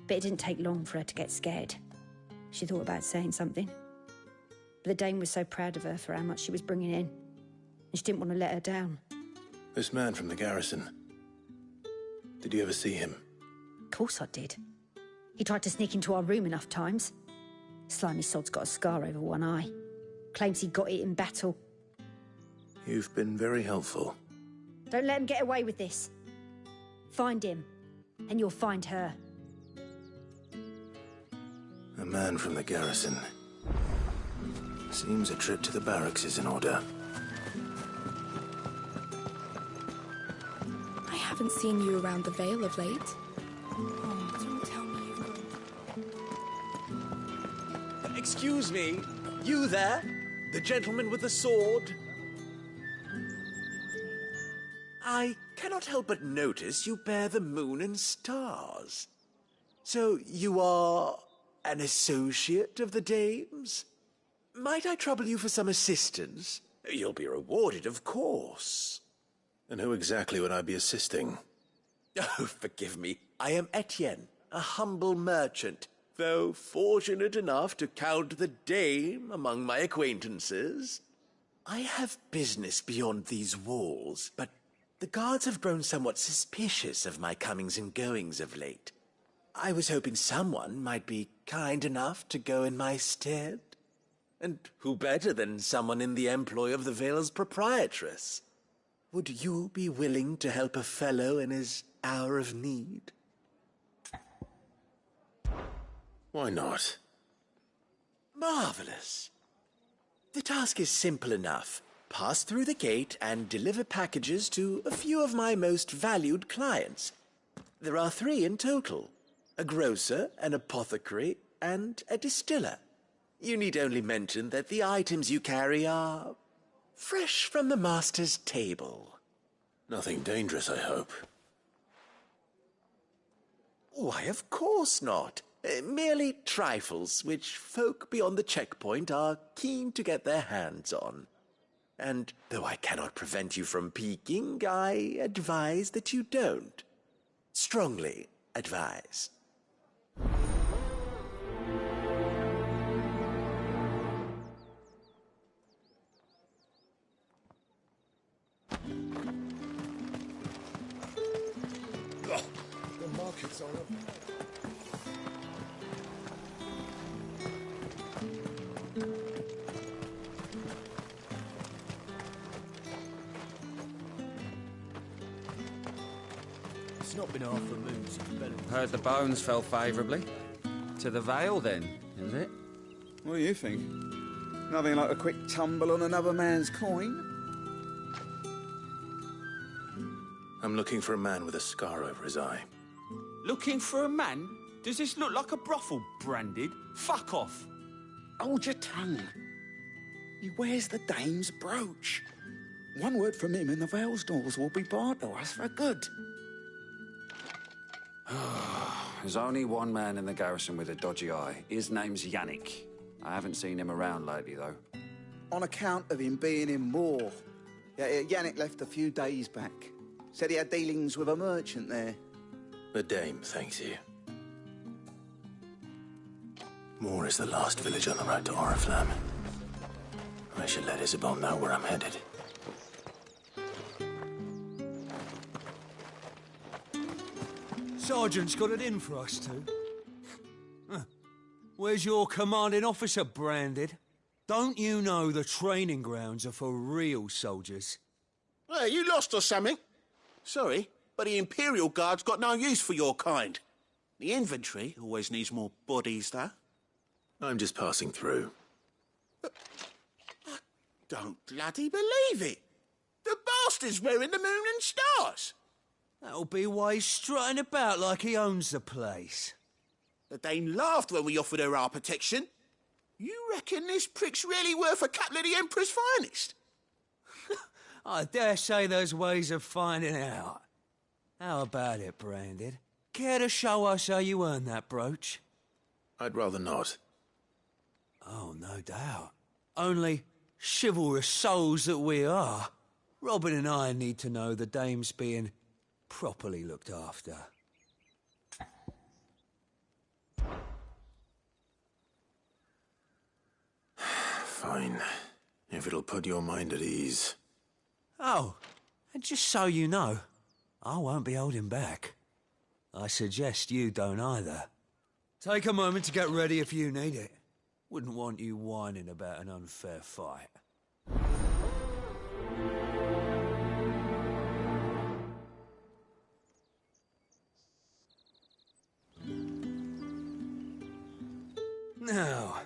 but it didn't take long for her to get scared. She thought about saying something. But the dame was so proud of her for how much she was bringing in, and she didn't want to let her down. This man from the garrison. Did you ever see him? Of course I did. He tried to sneak into our room enough times. Slimy sod's got a scar over one eye. Claims he got it in battle. You've been very helpful. Don't let him get away with this. Find him, and you'll find her. A man from the garrison. Seems a trip to the barracks is in order. I haven't seen you around the Vale of late. Oh, don't tell me you've gone. Excuse me, you there? The gentleman with the sword? I cannot help but notice you bear the moon and stars. So you are an associate of the dame's? Might I trouble you for some assistance? You'll be rewarded, of course. And who exactly would I be assisting? Oh, forgive me. I am Etienne, a humble merchant, though fortunate enough to count the dame among my acquaintances. I have business beyond these walls, but the guards have grown somewhat suspicious of my comings and goings of late. I was hoping someone might be kind enough to go in my stead. And who better than someone in the employ of the Vale's proprietress? Would you be willing to help a fellow in his hour of need? Why not? Marvelous. The task is simple enough. Pass through the gate and deliver packages to a few of my most valued clients. There are 3 in total. A grocer, an apothecary, and a distiller. You need only mention that the items you carry are fresh from the master's table. Nothing dangerous, I hope. Why, of course not. Merely trifles which folk beyond the checkpoint are keen to get their hands on. And though I cannot prevent you from peeking, I advise that you don't. Strongly advise. The markets are up. It's not been half a moon since Bellum. Heard the bones fell favourably. To the Vale, then, is it? What do you think? Nothing like a quick tumble on another man's coin? I'm looking for a man with a scar over his eye. Looking for a man? Does this look like a brothel, Branded? Fuck off! Hold your tongue. He wears the dame's brooch. One word from him and the Vale's doors will be barred to us for good. There's only one man in the garrison with a dodgy eye. His name's Yannick. I haven't seen him around lately, though. On account of him being in war. Yeah, Yannick left a few days back. Said he had dealings with a merchant there. The Dame thanks you. Moor is the last village on the road to Oriflamme. I should let Isabel know where I'm headed. Sergeant's got it in for us two. Where's your commanding officer, Branded? Don't you know the training grounds are for real soldiers? Hey, you lost or something? Sorry, but the Imperial Guard's got no use for your kind. The infantry always needs more bodies, though. I'm just passing through. I don't bloody believe it. The bastard's wearing the moon and stars. That'll be why he's strutting about like he owns the place. The Dame laughed when we offered her our protection. You reckon this prick's really worth a couple of the Emperor's finest? I dare say there's ways of finding out. How about it, Branded? Care to show us how you earned that brooch? I'd rather not. Oh, no doubt. Only, chivalrous souls that we are, Robin and I need to know the Dame's being properly looked after. Fine. If it'll put your mind at ease. Oh, and just so you know, I won't be holding back. I suggest you don't either. Take a moment to get ready if you need it. Wouldn't want you whining about an unfair fight. Now,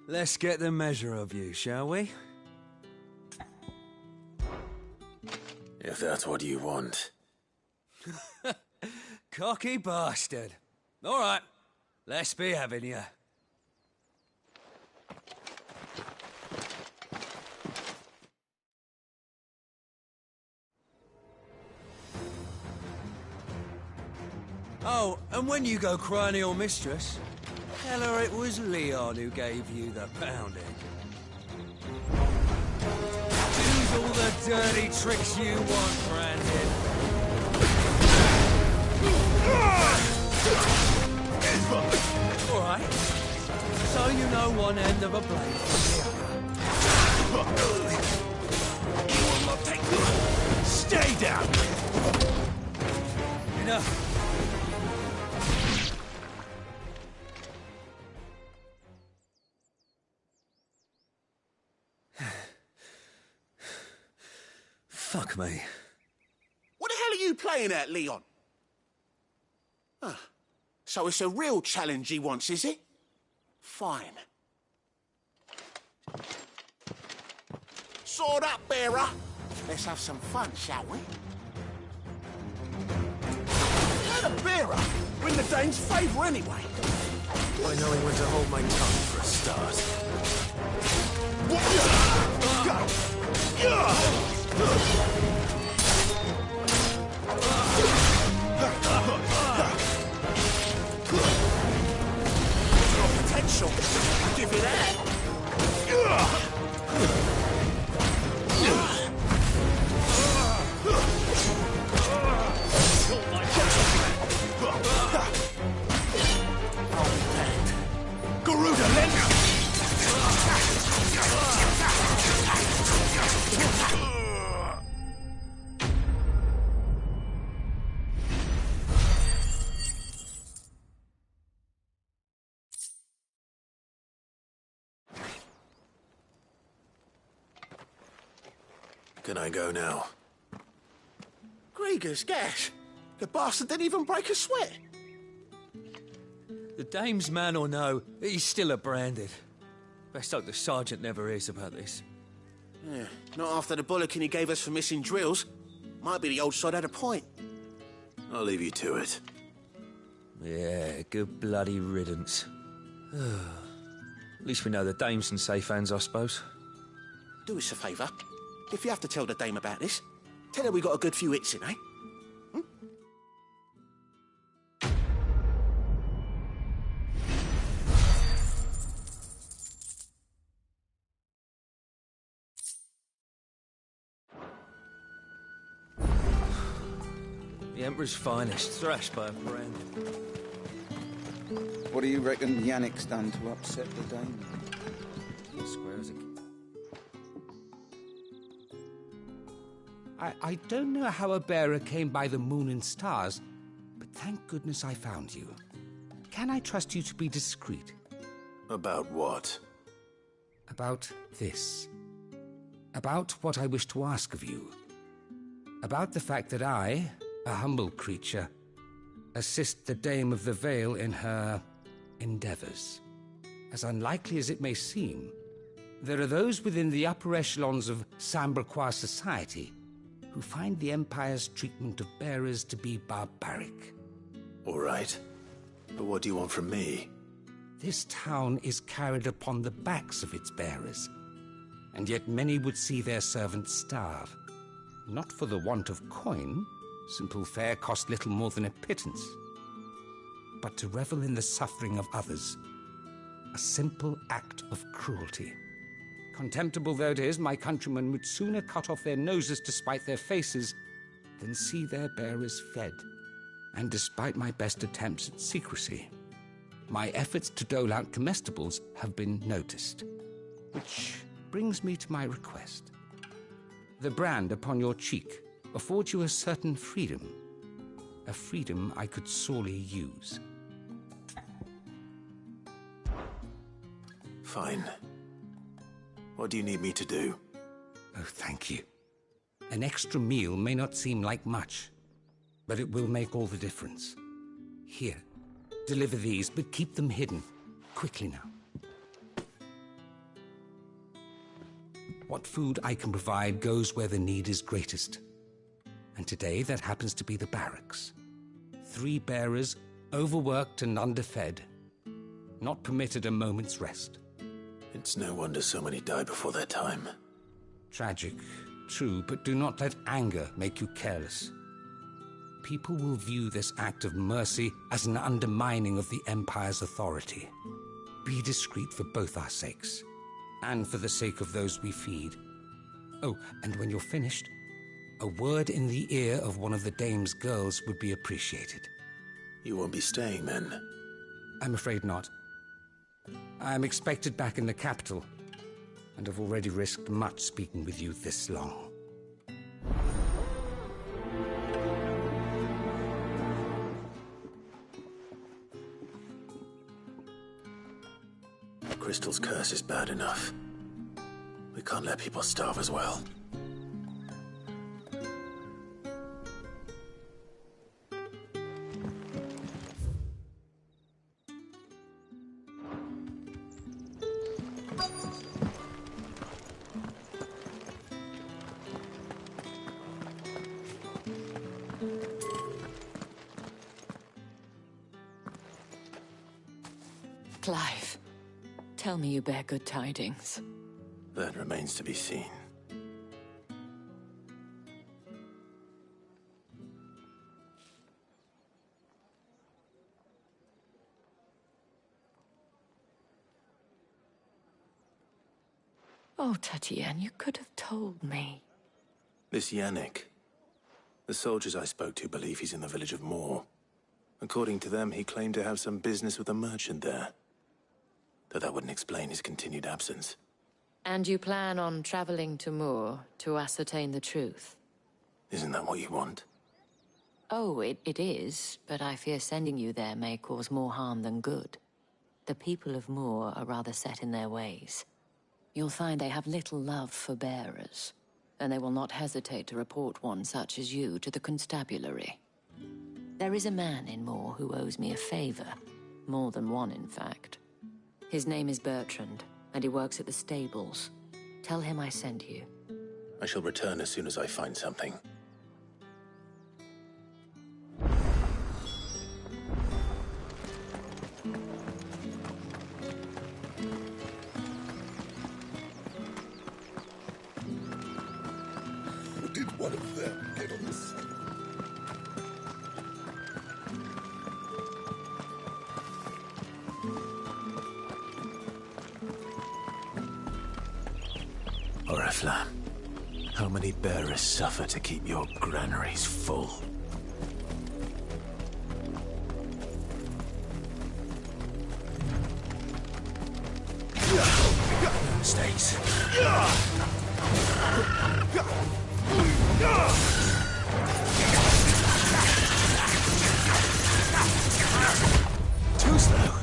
let's get the measure of you, shall we? If that's what you want. Cocky bastard. All right, let's be having you. Oh, and when you go crying to your mistress, tell her it was Leon who gave you the pounding. Use all the dirty tricks you want, Brandon. All right. So you know one end of a blade from the other. You will not take good. Stay down. Enough. Fuck me. What the hell are you playing at, Leon? Ah, so it's a real challenge he wants, is it? Fine. Sword up, bearer. Let's have some fun, shall we? You're the bearer. We're in the Dane's favour anyway. By knowing when to hold my tongue for a start. Potential. Give it that. Garuda, Lena! Can I go now? Grieger's gas. The bastard didn't even break a sweat. The Dame's man or no, he's still a Branded. Best hope the sergeant never hears about this. Yeah, not after the bollocking he gave us for missing drills. Might be the old sod had a point. I'll leave you to it. Yeah, good bloody riddance. At least we know the Dame's in safe hands, I suppose. Do us a favour. If you have to tell the Dame about this, tell her we got a good few hits in, eh? The Emperor's finest, thrashed by a brand. What do you reckon Yannick's done to upset the Dame? Square as a... I don't know how a bearer came by the moon and stars, but thank goodness I found you. Can I trust you to be discreet? About what? About this. About what I wish to ask of you. About the fact that I, a humble creature, assist the Dame of the Vale in her endeavors. As unlikely as it may seem, there are those within the upper echelons of Samberquois society who find the Empire's treatment of bearers to be barbaric. All right. But what do you want from me? This town is carried upon the backs of its bearers, and yet many would see their servants starve. Not for the want of coin, simple fare cost little more than a pittance, but to revel in the suffering of others, a simple act of cruelty. Contemptible though it is, my countrymen would sooner cut off their noses to spite their faces than see their bearers fed. And despite my best attempts at secrecy, my efforts to dole out comestibles have been noticed. Which brings me to my request. The brand upon your cheek affords you a certain freedom. A freedom I could sorely use. Fine. What do you need me to do? Oh, thank you. An extra meal may not seem like much, but it will make all the difference. Here, deliver these, but keep them hidden. Quickly now. What food I can provide goes where the need is greatest. And today that happens to be the barracks. 3 bearers, overworked and underfed, not permitted a moment's rest. It's no wonder so many die before their time. Tragic, true, but do not let anger make you careless. People will view this act of mercy as an undermining of the Empire's authority. Be discreet for both our sakes, and for the sake of those we feed. Oh, and when you're finished, a word in the ear of one of the Dame's girls would be appreciated. You won't be staying, then? I'm afraid not. I am expected back in the capital, and have already risked much speaking with you this long. Crystal's curse is bad enough. We can't let people starve as well. Clive, tell me you bear good tidings. That remains to be seen. Oh, Tatienne, you could have told me. This Yannick. The soldiers I spoke to believe he's in the village of Moor. According to them, he claimed to have some business with a merchant there. Though that wouldn't explain his continued absence. And you plan on traveling to Moor to ascertain the truth? Isn't that what you want? Oh, it is, but I fear sending you there may cause more harm than good. The people of Moor are rather set in their ways. You'll find they have little love for bearers, and they will not hesitate to report one such as you to the constabulary. There is a man in Moor who owes me a favor. More than one, in fact. His name is Bertrand, and he works at the stables. Tell him I sent you. I shall return as soon as I find something. Did one of them get on the scene? Oriflamme, how many bearers suffer to keep your granaries full? stays. Too slow.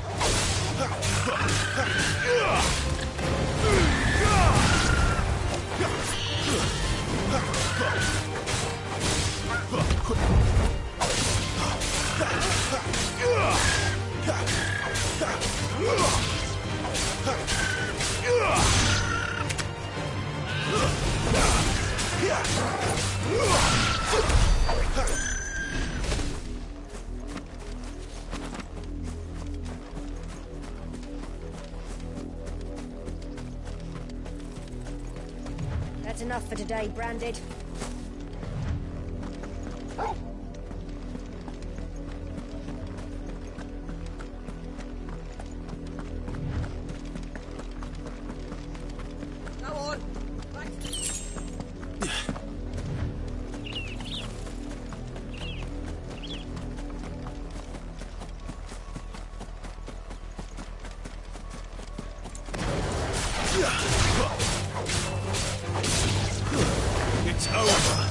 That's enough for today, Branded. Go on. It's over.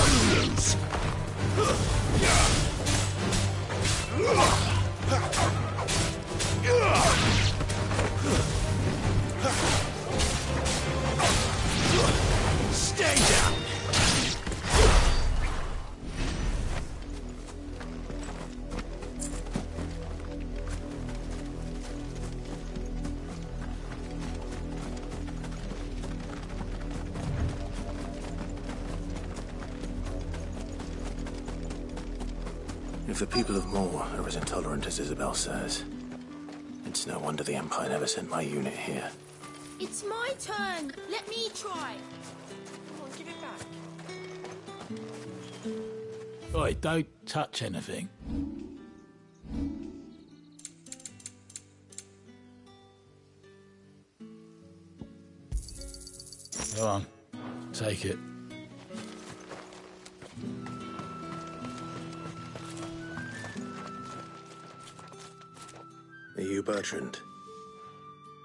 You lose. Stay down. If the people of Moor are as intolerant as Isabel says, it's no wonder the Empire never sent my unit here. It's my turn. Let me try. Come on, give it back. Oi, don't touch anything. Go on, take it. Are you Bertrand?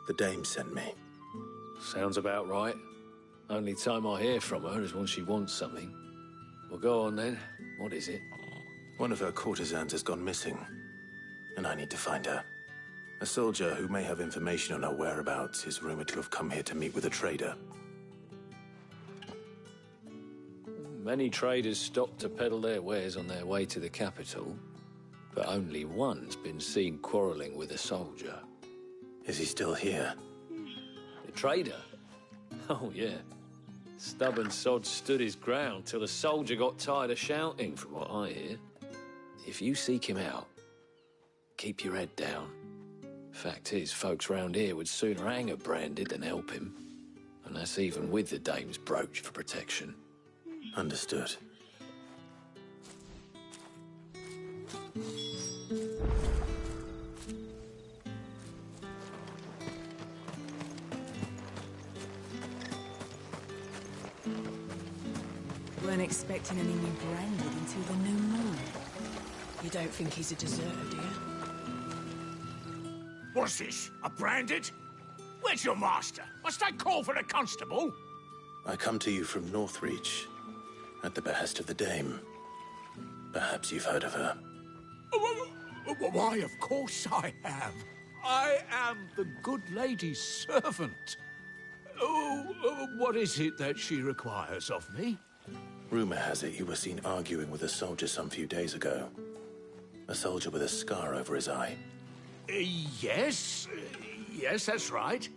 The dame sent me. Sounds about right. Only time I hear from her is when she wants something. Well, go on then. What is it? One of her courtesans has gone missing, and I need to find her. A soldier who may have information on her whereabouts is rumored to have come here to meet with a trader. Many traders stop to peddle their wares on their way to the capital, but only one's been seen quarrelling with a soldier. Is he still here? The trader? Oh, yeah. Stubborn sod stood his ground till the soldier got tired of shouting, from what I hear. If you seek him out, keep your head down. Fact is, folks round here would sooner hang a Branded than help him. And that's even with the dame's brooch for protection. Understood. Weren't expecting any new Branded until the new moon. You don't think he's a deserter, do you? What's this? A Branded? Where's your master? Must I call for the constable? I come to you from Northreach, at the behest of the dame. Perhaps you've heard of her. Why, of course I have. I am the good lady's servant. What is it that she requires of me? Rumor has it you were seen arguing with a soldier some few days ago. A soldier with a scar over his eye. Yes, that's right.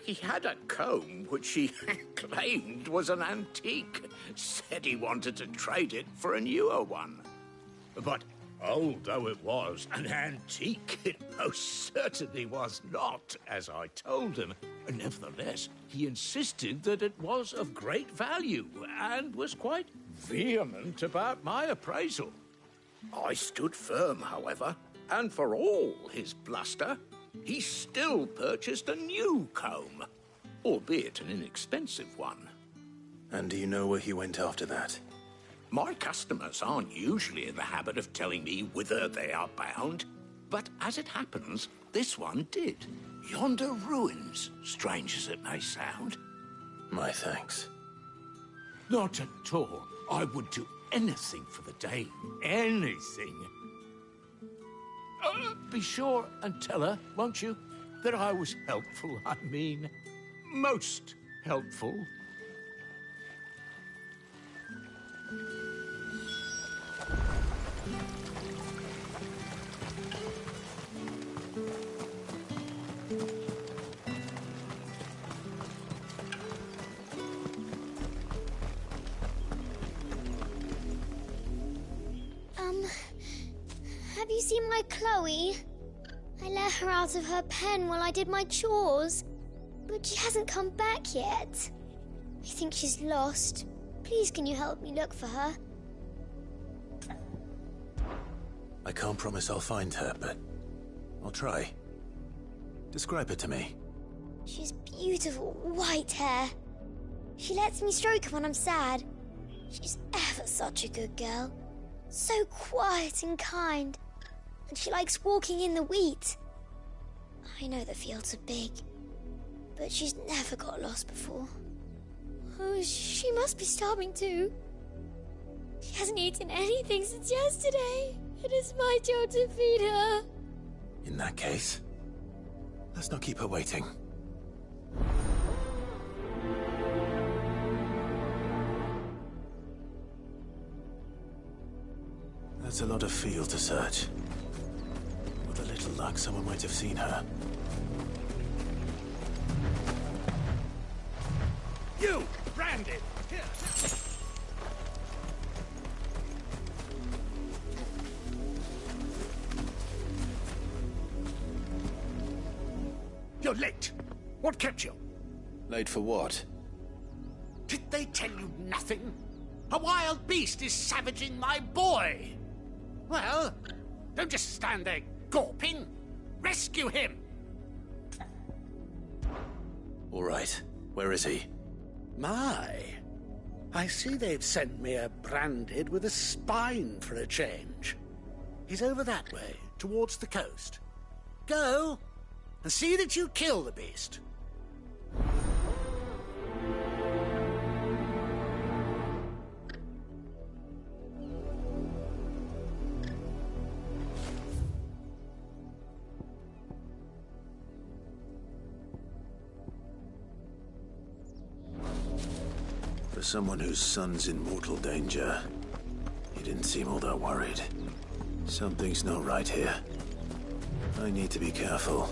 He had a comb which he claimed was an antique. Said he wanted to trade it for a newer one. But old though it was, an antique it most certainly was not, as I told him. Nevertheless, he insisted that it was of great value and was quite vehement about my appraisal. I stood firm, however, and for all his bluster, he still purchased a new comb, albeit an inexpensive one. And do you know where he went after that? My customers aren't usually in the habit of telling me whither they are bound. But as it happens, this one did. Yonder ruins, strange as it may sound. My thanks. Not at all. I would do anything for the Dame. Anything. Be sure and tell her, won't you, that I was helpful. I mean, most helpful. Have you seen my Chloe? I let her out of her pen while I did my chores, but she hasn't come back yet. I think she's lost. Please, can you help me look for her? I can't promise I'll find her, but I'll try. Describe her to me. She's beautiful white hair. She lets me stroke her when I'm sad. She's ever such a good girl. So quiet and kind. And she likes walking in the wheat. I know the fields are big, but she's never got lost before. Oh, she must be starving too. She hasn't eaten anything since yesterday. It is my job to feed her. In that case, let's not keep her waiting. That's a lot of field to search. With a little luck, someone might have seen her. You, Brandon! Here. You're late. What kept you? Late for what? Did they tell you nothing? A wild beast is savaging my boy. Well, don't just stand there gawping. Rescue him. All right. Where is he? My, I see they've sent me a branded with a spine for a change. He's over that way, towards the coast. Go, and see that you kill the beast. For someone whose son's in mortal danger, he didn't seem all that worried. Something's not right here. I need to be careful.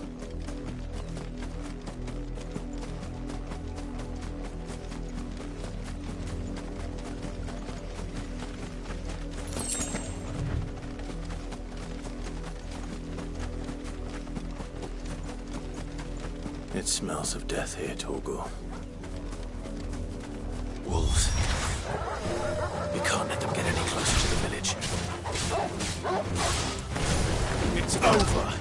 It smells of death here, Torgal. Wolves. We can't let them get any closer to the village. It's over.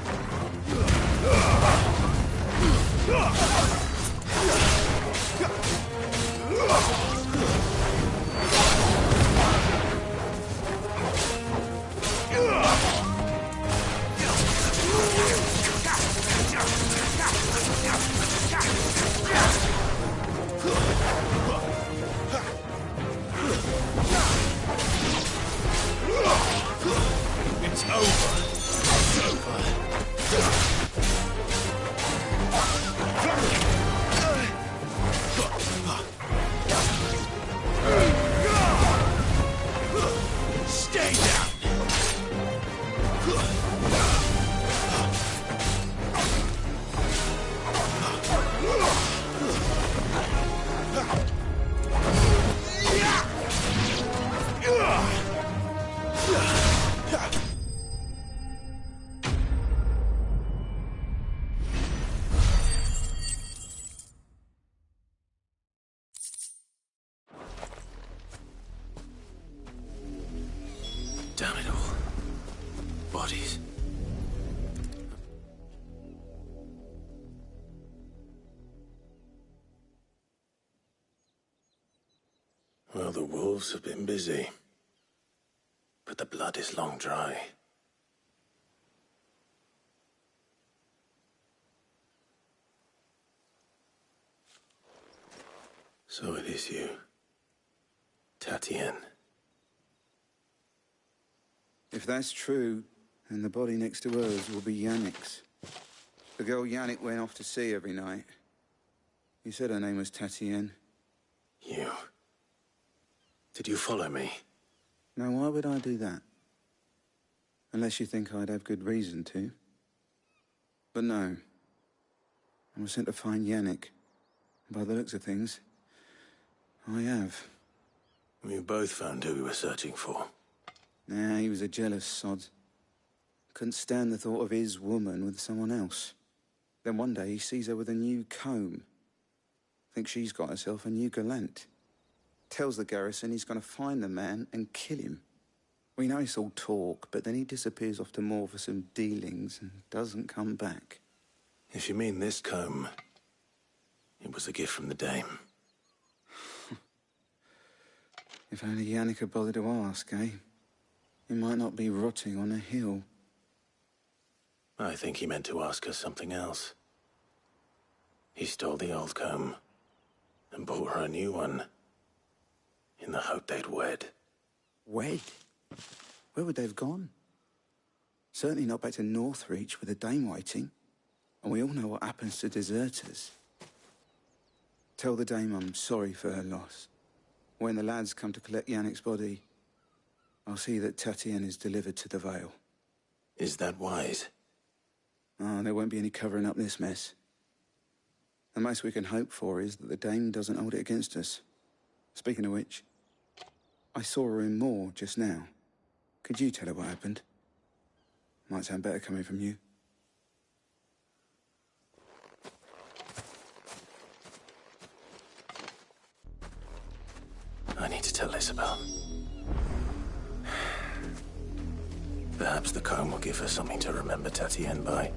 It's over. Stay down. Damn it all. Bodies. Well, the wolves have been busy. But the blood is long dry. So it is you, Tatien. If that's true, then the body next to hers will be Yannick's. The girl Yannick went off to see every night. You said her name was Tatien. You... Did you follow me? Now, why would I do that? Unless you think I'd have good reason to. But no. I was sent to find Yannick. By the looks of things, I have. We both found who we were searching for. Nah, he was a jealous sod. Couldn't stand the thought of his woman with someone else. Then one day he sees her with a new comb. Thinks she's got herself a new gallant. Tells the garrison he's going to find the man and kill him. We know it's all talk, but then he disappears off to Moor for some dealings and doesn't come back. If you mean this comb, it was a gift from the dame. If only Yannick had bothered to ask, eh? He might not be rotting on a hill. I think he meant to ask her something else. He stole the old comb and bought her a new one in the hope they'd wed. Wed? Where would they have gone? Certainly not back to Northreach with a dame waiting. And we all know what happens to deserters. Tell the dame I'm sorry for her loss. When the lads come to collect Yannick's body, I'll see that Tatien is delivered to the Vale. Is that wise? Oh, there won't be any covering up this mess. The most we can hope for is that the dame doesn't hold it against us. Speaking of which, I saw her in Moor just now. Could you tell her what happened? Might sound better coming from you. I need to tell Isabel. Perhaps the comb will give her something to remember Tatien by.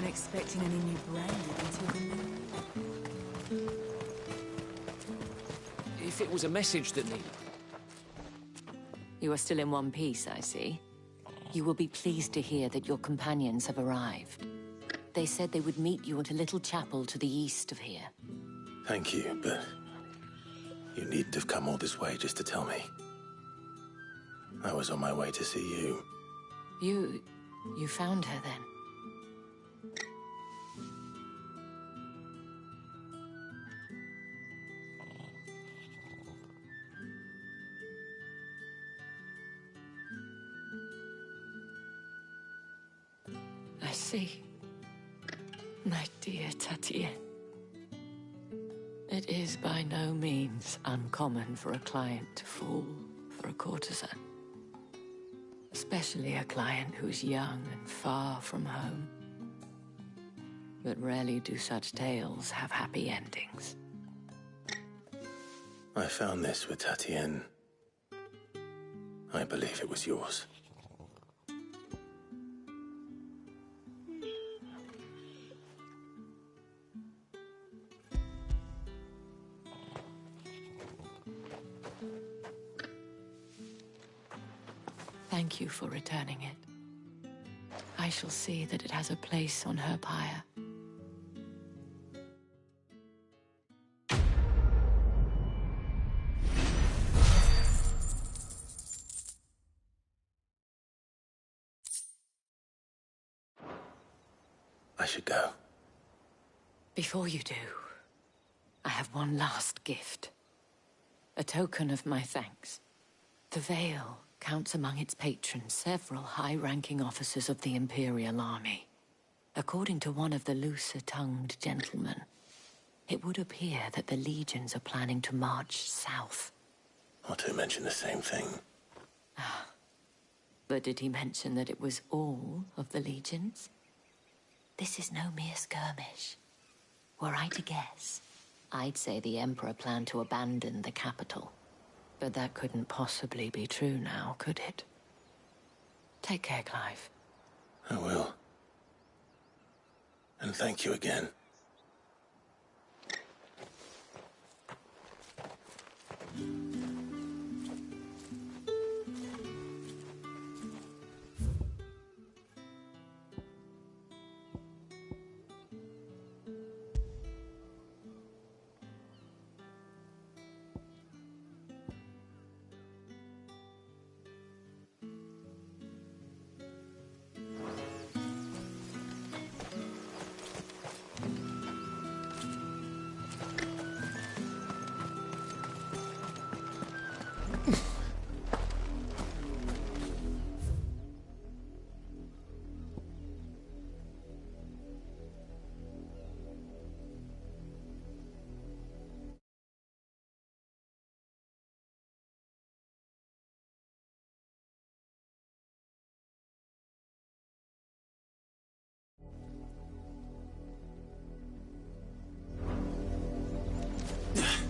Expecting any new branding until the new. If it was a message that needed... You are still in one piece, I see. You will be pleased to hear that your companions have arrived. They said they would meet you at a little chapel to the east of here. Thank you, but you needn't have come all this way just to tell me. I was on my way to see you. You found her then? I see. My dear Tatien. It is by no means uncommon for a client to fall for a courtesan. Especially a client who's young and far from home. But rarely do such tales have happy endings. I found this with Tatien. I believe it was yours. Thank you for returning it. I shall see that it has a place on her pyre. I should go. Before you do, I have one last gift. A token of my thanks. The Vale counts among its patrons several high-ranking officers of the Imperial Army. According to one of the looser-tongued gentlemen, it would appear that the legions are planning to march south. Otto mentioned the same thing. But did he mention that it was all of the legions? This is no mere skirmish. Were I to guess, I'd say the Emperor planned to abandon the capital. But that couldn't possibly be true now, could it? Take care, Clive. I will. And thank you again.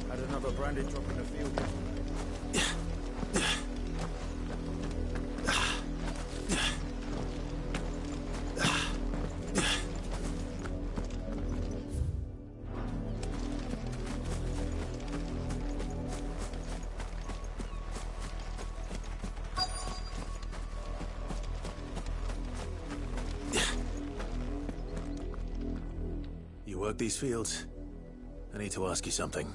Had another branded drop in the field yesterday. You work these fields? I need to ask you something.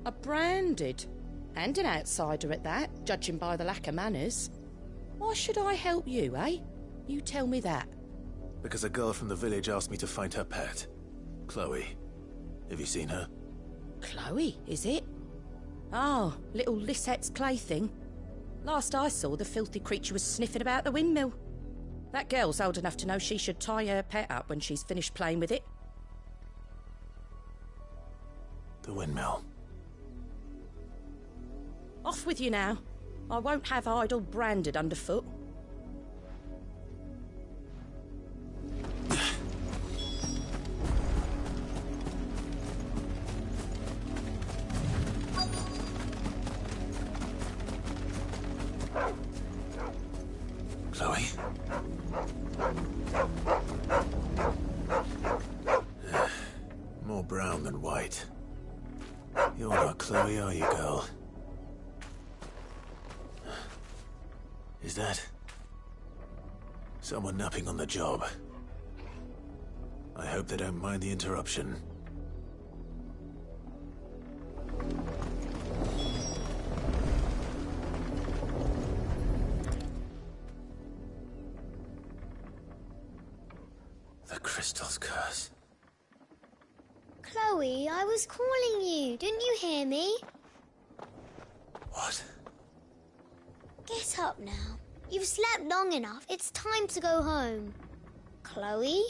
A branded. And an outsider at that, judging by the lack of manners. Why should I help you, eh? You tell me that. Because a girl from the village asked me to find her pet. Chloe. Have you seen her? Chloe, is it? Oh, little Lisette's plaything. Last I saw, the filthy creature was sniffing about the windmill. That girl's old enough to know she should tie her pet up when she's finished playing with it. The windmill. Off with you now. I won't have idle branded underfoot. Chloe? More brown than white. You're not Chloe, are you, girl? Is that someone napping on the job? I hope they don't mind the interruption. The crystal's curse. Chloe, I was calling you. Didn't you hear me? What? Get up now. You've slept long enough. It's time to go home. Chloe?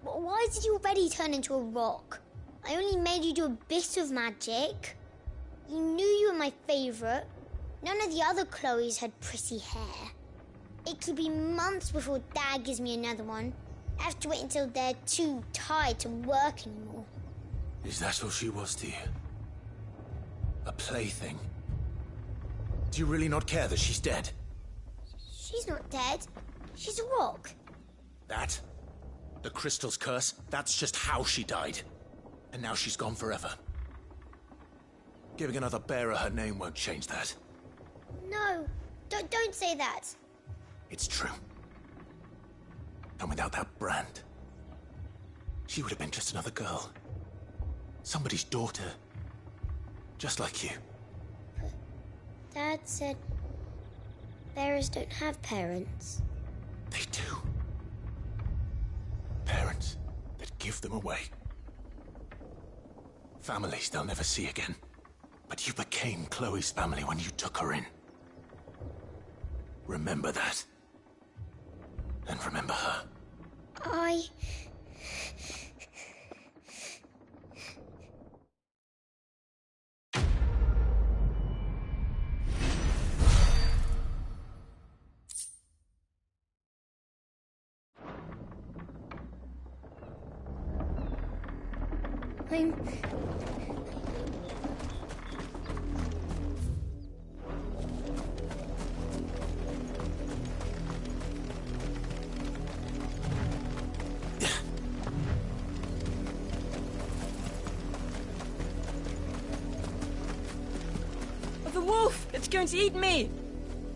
Why did you already turn into a rock? I only made you do a bit of magic. You knew you were my favourite. None of the other Chloes had pretty hair. It could be months before Dad gives me another one. I have to wait until they're too tired to work anymore. Is that all she was to you? A plaything? Do you really not care that she's dead? She's not dead. She's a rock. That? The crystal's curse? That's just how she died. And now she's gone forever. Giving another bearer her name won't change that. No, don't say that. It's true. And without that brand, she would have been just another girl. Somebody's daughter. Just like you. Dad said bearers don't have parents. They do. Parents that give them away. Families they'll never see again. But you became Chloe's family when you took her in. Remember that. And remember her. I'm... The wolf! It's going to eat me!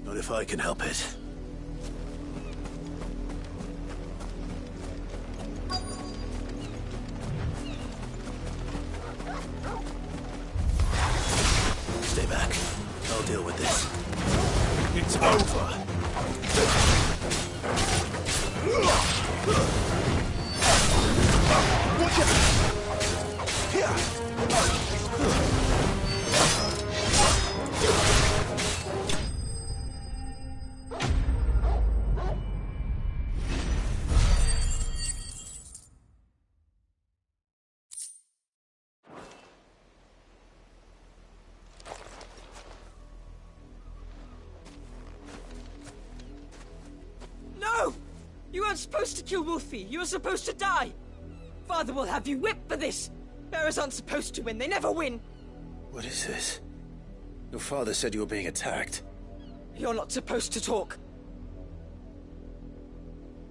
Not if I can help it. Stay back. I'll deal with this. It's over! No! You weren't supposed to kill Wolfie. You were supposed to die. Father will have you whipped for this. Bearers aren't supposed to win. They never win. What is this? Your father said you were being attacked. You're not supposed to talk.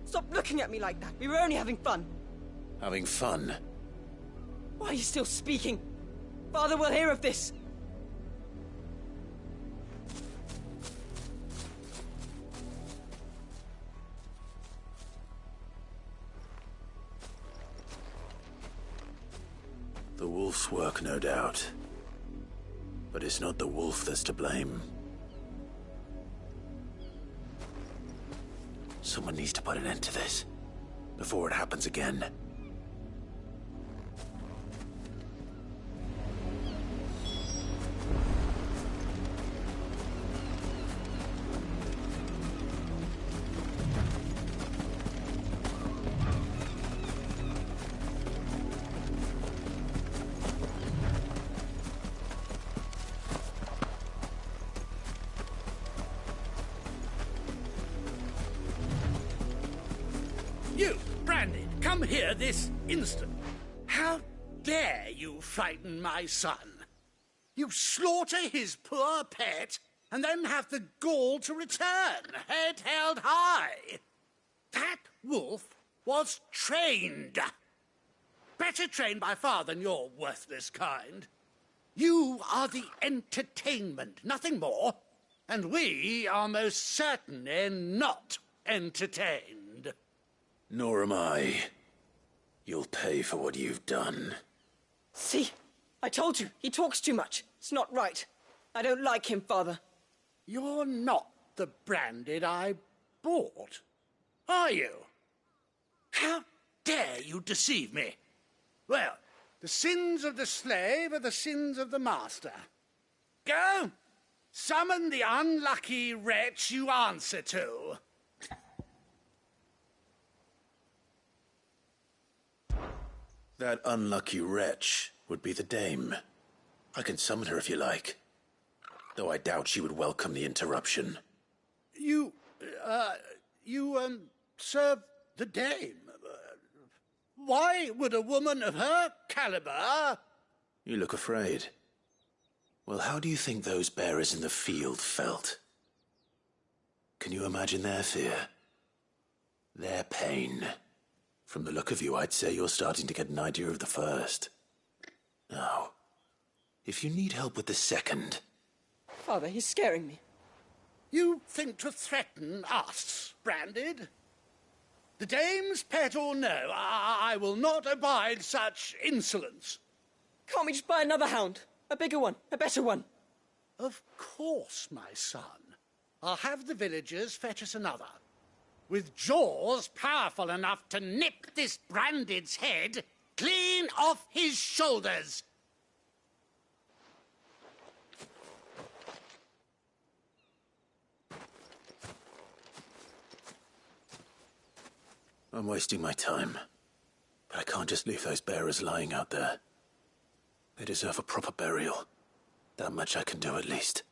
Stop looking at me like that. We were only having fun. Having fun? Why are you still speaking? Father will hear of this. The wolf's work, no doubt. But it's not the wolf that's to blame. Someone needs to put an end to this, before it happens again. You, Brandon, come here this instant. How dare you frighten my son? You slaughter his poor pet and then have the gall to return, head held high. That wolf was trained. Better trained by far than your worthless kind. You are the entertainment, nothing more. And we are most certainly not entertained. Nor am I. You'll pay for what you've done. See? I told you. He talks too much. It's not right. I don't like him, Father. You're not the Branded I bought, are you? How dare you deceive me? Well, the sins of the slave are the sins of the master. Go, summon the unlucky wretch you answer to. That unlucky wretch would be the dame. I can summon her if you like. Though I doubt she would welcome the interruption. You serve the dame. Why would a woman of her caliber... You look afraid. Well, how do you think those bearers in the field felt? Can you imagine their fear? Their pain? From the look of you, I'd say you're starting to get an idea of the first. Now, if you need help with the second... Father, he's scaring me. You think to threaten us, Branded? The dame's pet or no, I will not abide such insolence. Can't we just buy another hound? A bigger one, a better one. Of course, my son. I'll have the villagers fetch us another. With jaws powerful enough to nip this Branded's head clean off his shoulders. I'm wasting my time. But I can't just leave those bearers lying out there. They deserve a proper burial. That much I can do at least.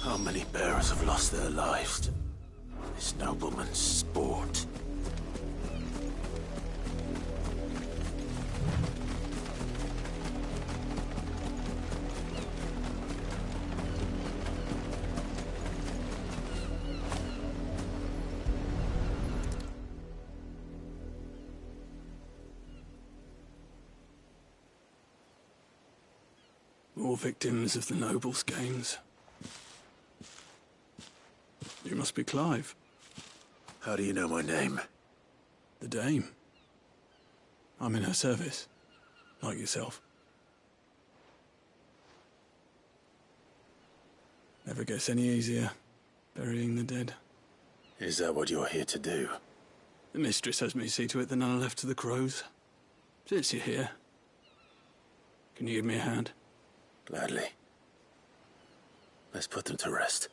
How many bearers have lost their lives to this nobleman's sport? More victims of the nobles' games. You must be Clive. How do you know my name? The Dame. I'm in her service, like yourself. Never gets any easier, burying the dead. Is that what you're here to do? The mistress has me see to it that none are left to the crows. Since you're here, can you give me a hand? Gladly. Let's put them to rest.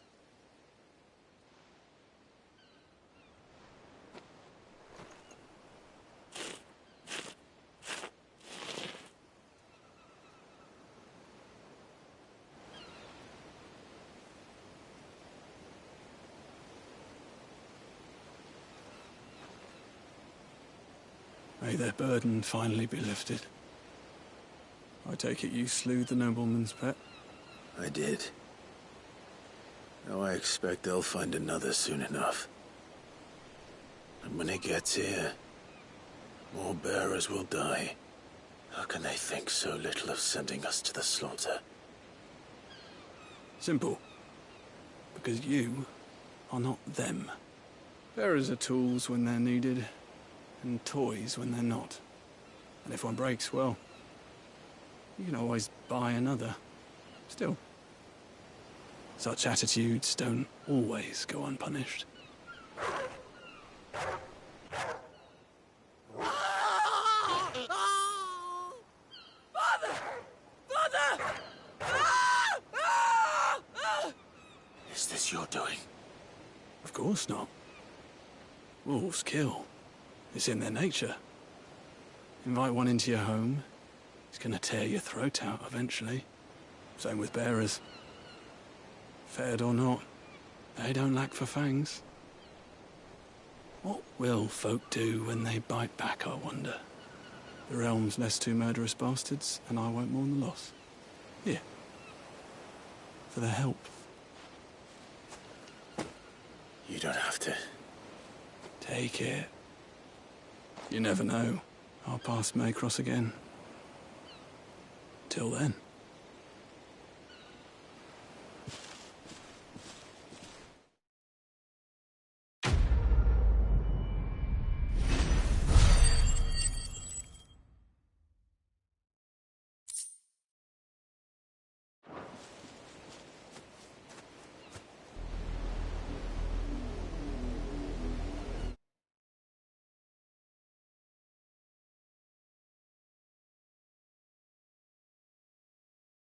May their burden finally be lifted. I take it you slew the nobleman's pet? I did. Now I expect they'll find another soon enough. And when it gets here, more bearers will die. How can they think so little of sending us to the slaughter? Simple. Because you are not them. Bearers are tools when they're needed, and toys when they're not. And if one breaks, well, you can always buy another. Still, such attitudes don't always go unpunished. Father! Father! Is this your doing? Of course not. Wolves kill. It's in their nature. Invite one into your home, he's gonna tear your throat out eventually. Same with bearers. Fed or not, they don't lack for fangs. What will folk do when they bite back, I wonder? The realm's less two murderous bastards, and I won't mourn the loss. Here. For their help. You don't have to. Take it. You never know. Our paths may cross again. Till then.